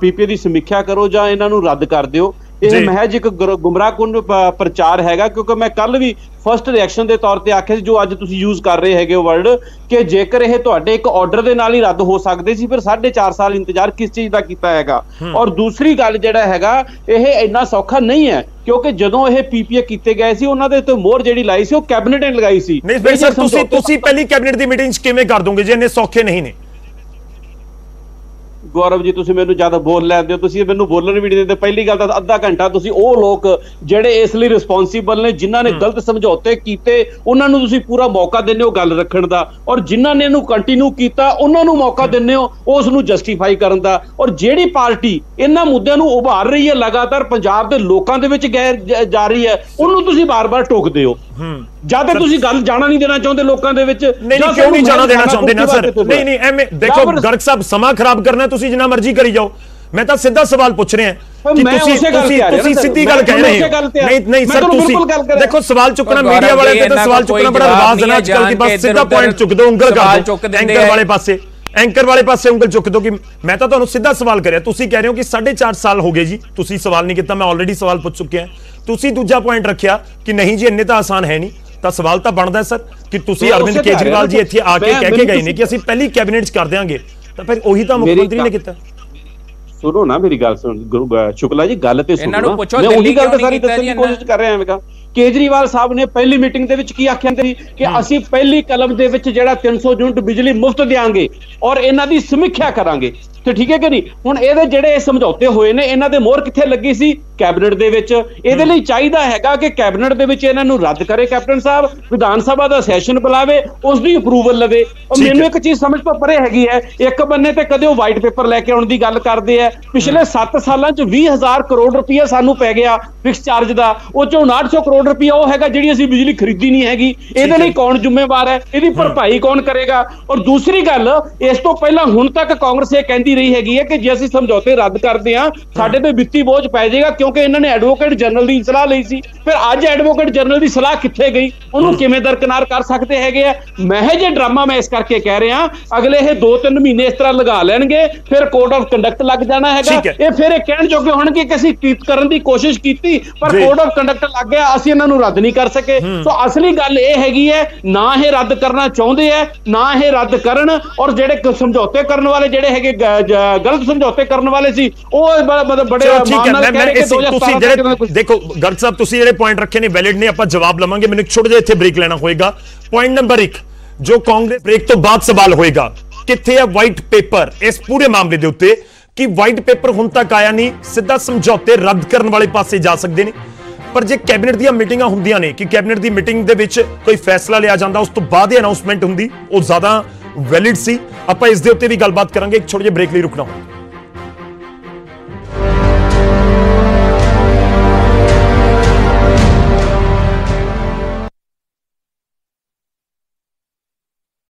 ਪੀਪੀਏ ਦੀ ਸਮੀਖਿਆ ਕਰੋ ਜਾਂ ਇਹਨਾਂ ਨੂੰ ਰੱਦ ਕਰ ਦਿਓ। ਇਹ ਮਹਿਜ ਇੱਕ ਗੁੰਮਰਾਹਕੁਨ ਪ੍ਰਚਾਰ ਹੈਗਾ, ਕਿਉਂਕਿ ਮੈਂ ਕੱਲ ਵੀ ਫਸਟ ਰਿਐਕਸ਼ਨ ਦੇ ਤੌਰ ਤੇ ਆਖਿਆ ਸੀ, ਜੋ ਅੱਜ ਤੁਸੀਂ ਯੂਜ਼ ਕਰ ਰਹੇ ਹੈਗੇ ਵਰਡ, ਕਿ ਜੇਕਰ ਇਹ ਤੁਹਾਡੇ ਇੱਕ ਆਰਡਰ ਦੇ ਨਾਲ ਹੀ ਰੱਦ ਹੋ ਸਕਦੇ ਸੀ, ਫਿਰ 4.5 ਸਾਲ ਇੰਤਜ਼ਾਰ ਕਿਸ ਚੀਜ਼ ਦਾ ਕੀਤਾ ਹੈਗਾ। ਔਰ ਦੂਸਰੀ ਗੱਲ ਜਿਹੜਾ ਹੈਗਾ, ਇਹ ਇੰਨਾ ਸੌਖਾ ਨਹੀਂ ਹੈ, ਕਿਉਂਕਿ ਜਦੋਂ ਇਹ ਪੀਪੀਏ ਕੀਤੇ ਗਏ ਸੀ ਉਹਨਾਂ ਦੇ ਉੱਤੇ ਮੋਹਰ ਜਿਹੜੀ ਲਾਈ ਸੀ ਉਹ ਕੈਬਨਿਟ ਨੇ ਲਗਾਈ ਸੀ। ਨਹੀਂ ਸਰ, ਤੁਸੀਂ ਪਹਿਲੀ ਕੈਬਨਿਟ ਦੀ ਮੀਟਿੰਗ 'ਚ ਕਿਵੇਂ ਕਰ ਦੋਗੇ ਜੇ ਇੰਨੇ ਸੌਖੇ ਨਹੀਂ ਨੇ? ਗੌਰਵ ਜੀ ਤੁਸੀਂ ਮੈਨੂੰ ਜ਼ਿਆਦਾ ਬੋਲ ਲੈਂਦੇ ਹੋ, ਤੁਸੀਂ ਮੈਨੂੰ ਬੋਲਣ ਵੀ ਨਹੀਂ ਦਿੰਦੇ। ਪਹਿਲੀ ਗੱਲ ਤਾਂ ਅੱਧਾ ਘੰਟਾ ਤੁਸੀਂ ਉਹ ਲੋਕ ਜਿਹੜੇ ਇਸ ਲਈ ਰਿਸਪੌਂਸੀਬਲ ਨੇ, ਜਿਨ੍ਹਾਂ ਨੇ ਗਲਤ ਸਮਝੌਤੇ ਕੀਤੇ, ਉਹਨਾਂ ਨੂੰ ਤੁਸੀਂ ਪੂਰਾ ਮੌਕਾ ਦਿੰਦੇ ਹੋ ਗੱਲ ਰੱਖਣ ਦਾ, ਔਰ ਜਿਨ੍ਹਾਂ ਨੇ ਇਹਨੂੰ ਕੰਟੀਨਿਊ ਕੀਤਾ ਉਹਨਾਂ ਨੂੰ ਮੌਕਾ ਦਿੰਦੇ ਹੋ ਉਸ ਨੂੰ ਜਸਟੀਫਾਈ ਕਰਨ ਦਾ। ਔਰ ਜਿਹੜੀ ਪਾਰਟੀ ਇਹਨਾਂ ਮੁੱਦਿਆਂ ਨੂੰ ਉਭਾਰ ਰਹੀ ਹੈ, ਲਗਾਤਾਰ ਪੰਜਾਬ ਦੇ ਲੋਕਾਂ ਦੇ ਵਿੱਚ ਜਾ ਰਹੀ ਹੈ, ਉਹਨੂੰ ਤੁਸੀਂ ਬਾਰ-ਬਾਰ ਟੋਕਦੇ ਹੋ। ਜਦ ਤੁਸੀਂ ਗੱਲ ਜਾਣਾ ਨਹੀਂ ਦੇਣਾ ਚਾਹੁੰਦੇ ਲੋਕਾਂ ਦੇ ਵਿੱਚ। ਨਹੀਂ, ਕਿਉਂ ਨਹੀਂ ਜਾਣਾ ਦੇਣਾ ਚਾਹੁੰਦੇ ਨਾ ਸਰ? ਨਹੀਂ ਐਵੇਂ ਦੇਖੋ ਗਰਗ ਸਾਹਿਬ, ਸਮਾਂ ਖਰਾਬ ਕਰਨਾ ਤੁਸੀਂ ਜਿੰਨਾ ਮਰਜ਼ੀ ਕਰੀ ਜਾਓ। ਮੈਂ ਤਾਂ ਸਿੱਧਾ ਸਵਾਲ ਪੁੱਛ ਰਿਹਾ ਕਿ ਤੁਸੀਂ ਸਿੱਧੀ ਗੱਲ ਕਹਿ ਰਹੇ ਹੋ। ਨਹੀਂ ਸਰ, ਤੁਸੀਂ ਦੇਖੋ ਸਵਾਲ ਚੁੱਕਣਾ ਮੀਡੀਆ ਵਾਲਿਆਂ ਤੇ ਤਾਂ ਸਵਾਲ ਚੁੱਕਣਾ ਬੜਾ ਰਿਵਾਜ ਹੈ ਨਾ ਅੱਜ ਕੱਲ੍ਹ, ਕਿ ਬਸ ਸਿੱਧਾ ਪੁਆਇੰਟ ਚੁੱਕ ਦੋ, ਉਂਗਲ ਕਰ ਦੋ ਐਂਕਰ ਵਾਲੇ ਪਾਸੇ ਉਂਗਲ ਚੁੱਕ ਦੋ। ਕਿ ਮੈਂ ਤਾਂ ਤੁਹਾਨੂੰ ਸਿੱਧਾ ਸਵਾਲ ਕਰਿਆ, ਤੁਸੀਂ ਕਹਿ ਰਹੇ ਹੋ ਕਿ 4.5 ਸਾਲ ਹੋ ਗਏ ਜੀ, ਤੁਸੀਂ ਸਵਾਲ ਨਹੀਂ ਕੀਤਾ, ਮੈਂ ਆਲਰੇਡੀ ਸਵਾਲ ਪੁੱਛ ਚੁੱਕਿਆ। ਤੁਸੀਂ ਦੂਜਾ ਪੁਆਇੰਟ ਰੱਖਿਆ ਕਿ ਨਹੀਂ ਜੀ ਇੰਨੇ ਤਾਂ ਆਸਾਨ ਹੈ ਨਹੀਂ। ਤਾਂ ਸਵਾਲ ਤਾਂ ਬਣਦਾ ਸਰ ਕਿ ਤੁਸੀਂ ਅਰਵਿੰਦ ਕੇਜਰੀਵਾਲ ਜੀ ਇੱਥੇ ਆ ਕੇ ਕਹਿ ਕੇ ਗਏ ਨੇ ਕਿ ਅਸੀਂ ਪਹਿਲੀ ਕੈਬਨਿਟ 'ਚ ਕਰ ਦਿਆਂਗੇ, ਤਾਂ ਫਿਰ ਉਹੀ ਤਾਂ ਮੁੱਖ ਮੰਤਰੀ ਨੇ ਕੀਤਾ। ਸੁਣੋ ਨਾ ਮੇਰੀ ਗੱਲ, ਸੁਣ ਸ਼ੁਕਲਾ ਜੀ, ਗੱਲ ਤੇ ਸੁਣੋ। ਮੈਂ ਉਹੀ ਗੱਲ ਤਾਂ ਸਾਰੀ ਦੱਸਣ ਦੀ ਕੋਸ਼ਿਸ਼ ਕਰ ਰਿਹਾ ਹਾਂ। ਕੇਜਰੀਵਾਲ ਸਾਹਿਬ ਨੇ ਪਹਿਲੀ ਮੀਟਿੰਗ ਦੇ ਵਿੱਚ ਕੀ ਆਖਿਆ ਸੀ ਕਿ ਅਸੀਂ ਪਹਿਲੀ ਕਲਮ ਦੇ ਵਿੱਚ ਜਿਹੜਾ 300 ਯੂਨਿਟ ਬਿਜਲੀ ਮੁਫਤ ਦੇਵਾਂਗੇ ਔਰ ਇਹਨਾਂ ਦੀ ਸਮੀਖਿਆ ਕਰਾਂਗੇ। ਤੇ ਠੀਕ ਹੈ ਕਿ ਨਹੀਂ? ਹੁਣ ਇਹਦੇ ਜਿਹੜੇ ਸਮਝੌਤੇ ਹੋਏ ਨੇ, ਇਹਨਾਂ ਦੇ ਮੋਹਰ ਕਿੱਥੇ ਲੱਗੀ ਸੀ? ਕੈਬਨਿਟ ਦੇ ਵਿੱਚ। ਇਹਦੇ ਲਈ ਚਾਹੀਦਾ ਹੈਗਾ ਕਿ ਕੈਬਨਿਟ ਦੇ ਵਿੱਚ ਇਹਨਾਂ ਨੂੰ ਰੱਦ ਕਰੇ ਕੈਪਟਨ ਸਾਹਿਬ, ਵਿਧਾਨ ਸਭਾ ਦਾ ਸੈਸ਼ਨ ਬੁਲਾਵੇ, ਉਸ ਦੀ ਅਪਰੂਵਲ ਲਵੇ। ਔਰ ਮੈਨੂੰ ਇੱਕ ਚੀਜ਼ ਸਮਝ ਤੋਂ ਪਰੇ ਹੈਗੀ ਹੈ, ਇੱਕ ਬੰਨੇ ਤੇ ਕਦੇ ਉਹ ਵਾਈਟ ਪੇਪਰ ਲੈ ਕੇ ਆਉਣ ਦੀ ਗੱਲ ਕਰਦੇ ਆ, ਪਿਛਲੇ 7 ਸਾਲਾਂ 'ਚ 20,000 ਕਰੋੜ ਰੁਪਇਆ ਸਾਨੂੰ ਪੈ ਗਿਆ ਫਿਕਸ ਚਾਰਜ ਦਾ, ਉਹ 'ਚੋਂ 5900 ਕਰੋੜ ਰੁਪਇਆ ਉਹ ਹੈਗਾ ਜਿਹੜੀ ਅਸੀਂ ਬਿਜਲੀ ਖਰੀਦੀ ਨਹੀਂ ਹੈਗੀ। ਇਹਦੇ ਲਈ ਕੌਣ ਜ਼ਿੰਮੇਵਾਰ ਹੈ? ਇਹਦੀ ਭਰਪਾਈ ਕੌਣ ਕਰੇਗਾ? ਔਰ ਦੂਸਰੀ ਗੱਲ, ਇਸ ਤੋਂ ਪਹਿਲਾਂ ਹੁਣ ਤੱਕ ਕਾਂਗਰਸ ਇਹ ਕਹਿੰਦੀ ਰਹੀ ਹੈਗੀ ਹੈ ਕਿ ਜੇ ਅਸੀਂ ਸਮਝੌਤੇ ਰੱਦ ਕਰਦੇ ਹਾਂ ਸਾਡੇ ਤੇ ਵਿੱਤੀ ਬੋਝ ਪੈ ਜਾਏਗਾ, ਕਿਉਂਕਿ ਇਹਨਾਂ ਨੇ ਐਡਵੋਕੇਟ ਜਨਰਲ ਦੀ ਸਲਾਹ ਲਈ ਸੀ। ਫਿਰ ਅੱਜ ਐਡਵੋਕੇਟ ਜਨਰਲ ਦੀ ਸਲਾਹ ਕਿੱਥੇ ਗਈ? ਉਹਨੂੰ ਕਿਵੇਂ ਦਰਕਨਾਰ ਕਰ ਸਕਦੇ ਹੈਗੇ ਆ? ਮਹਿਜ ਇਹ ਡਰਾਮਾ ਮੈਂ ਇਸ ਕਰਕੇ ਕਹਿ ਰਿਹਾ, ਅਗਲੇ ਇਹ 2-3 ਮਹੀਨੇ ਇਸ ਤਰ੍ਹਾਂ ਲਗਾ ਲੈਣਗੇ, ਫਿਰ ਕੋਡ ਆਫ ਕੰਡਕਟ ਲੱਗ ਜਾਣਾ ਹੈਗਾ। ਇਹ ਫਿਰ ਇਹ ਕਹਿਣ ਜੋਗੇ ਹੋਣਗੇ ਕਿ ਅਸੀਂ ਕਰਨ ਦੀ ਕੋਸ਼ਿਸ਼ ਕੀਤੀ ਪਰ ਕੋਡ ਆਫ ਕੰਡਕਟ ਲੱਗ ਗਿਆ, ਅਸੀਂ ਇਹਨਾਂ ਨੂੰ ਰੱਦ ਨਹੀਂ ਕਰ ਸਕੇ। ਸੋ ਅਸਲੀ ਗੱਲ ਇਹ ਹੈਗੀ ਹੈ, ਨਾ ਇਹ ਰੱਦ ਕਰਨਾ ਚਾਹੁੰਦੇ ਹੈ, ਨਾ ਇਹ ਰੱਦ ਕਰਨ। ਔਰ ਜਿਹੜੇ ਸਮਝੌਤੇ ਕਰਨ ਵਾਲੇ ਜਿਹੜੇ ਹੈਗੇ, ਗਲਤ ਸਮਝੌਤੇ ਕਰਨ ਵਾਲੇ ਸੀ, ਉਹ ਬੜੇ ਮਾਣ ਨਾਲ ਕਹਿ ਰਹੇ ਕਿ 2017 ਦੇਖੋ ਗਰਗ ਸਾਹਿਬ, ਤੁਸੀਂ ਜਿਹੜੇ ਪੁਆਇੰਟ ਰੱਖੇ ਨੇ ਵੈਲਿਡ ਨੇ, ਆਪਾਂ ਜਵਾਬ ਲਵਾਂਗੇ। ਮੈਨੂੰ ਛੋਟਾ ਜਿਹਾ ਇੱਥੇ ਬ੍ਰੇਕ ਲੈਣਾ ਹੋਏਗਾ। ਪੁਆਇੰਟ ਨੰਬਰ 1 ਜੋ ਕਾਂਗਰਸ ਬ੍ਰੇਕ ਤੋਂ ਬਾਅਦ ਸਵਾਲ ਹੋਏਗਾ, ਕਿੱਥੇ ਹੈ ਵਾਈਟ ਪੇਪਰ ਇਸ ਪੂਰੇ ਮਾਮਲੇ ਦੇ ਉੱਤੇ? ਕਿ ਵਾਈਟ ਪੇਪਰ ਹੁਣ ਤੱਕ ਆਇਆ ਨਹੀਂ, ਸਿੱਧਾ ਸਮਝੌਤੇ ਰੱਦ ਕਰਨ ਵਾਲੇ ਪਾਸੇ ਜਾ ਸਕਦੇ ਨੇ। ਪਰ ਜੇ ਕੈਬਨਿਟ ਦੀਆਂ ਮੀਟਿੰਗਾਂ ਹੁੰਦੀਆਂ ਨੇ ਕਿ ਕੈਬਨਿਟ ਦੀ ਮੀਟਿੰਗ ਦੇ ਵਿੱਚ ਕੋਈ ਫੈਸਲਾ ਲਿਆ ਜਾਂਦਾ, ਉਸ ਤੋਂ ਬਾਅਦ ਇਹ ਅਨਾਉਂਸਮੈਂਟ ਹੁੰਦੀ, ਉਹ ਜ਼ਿਆਦਾ ਵੈਲਿਡ ਸੀ। ਆਪਾਂ ਇਸ ਦੇ ਉੱਤੇ ਵੀ ਗੱਲਬਾਤ ਕਰਾਂਗੇ। ਇੱਕ ਛੋਟੇ ਜਿਹੇ ਬ੍ਰੇਕ ਲਈ ਰੁਕਣਾ ਹੋਵੇਗਾ।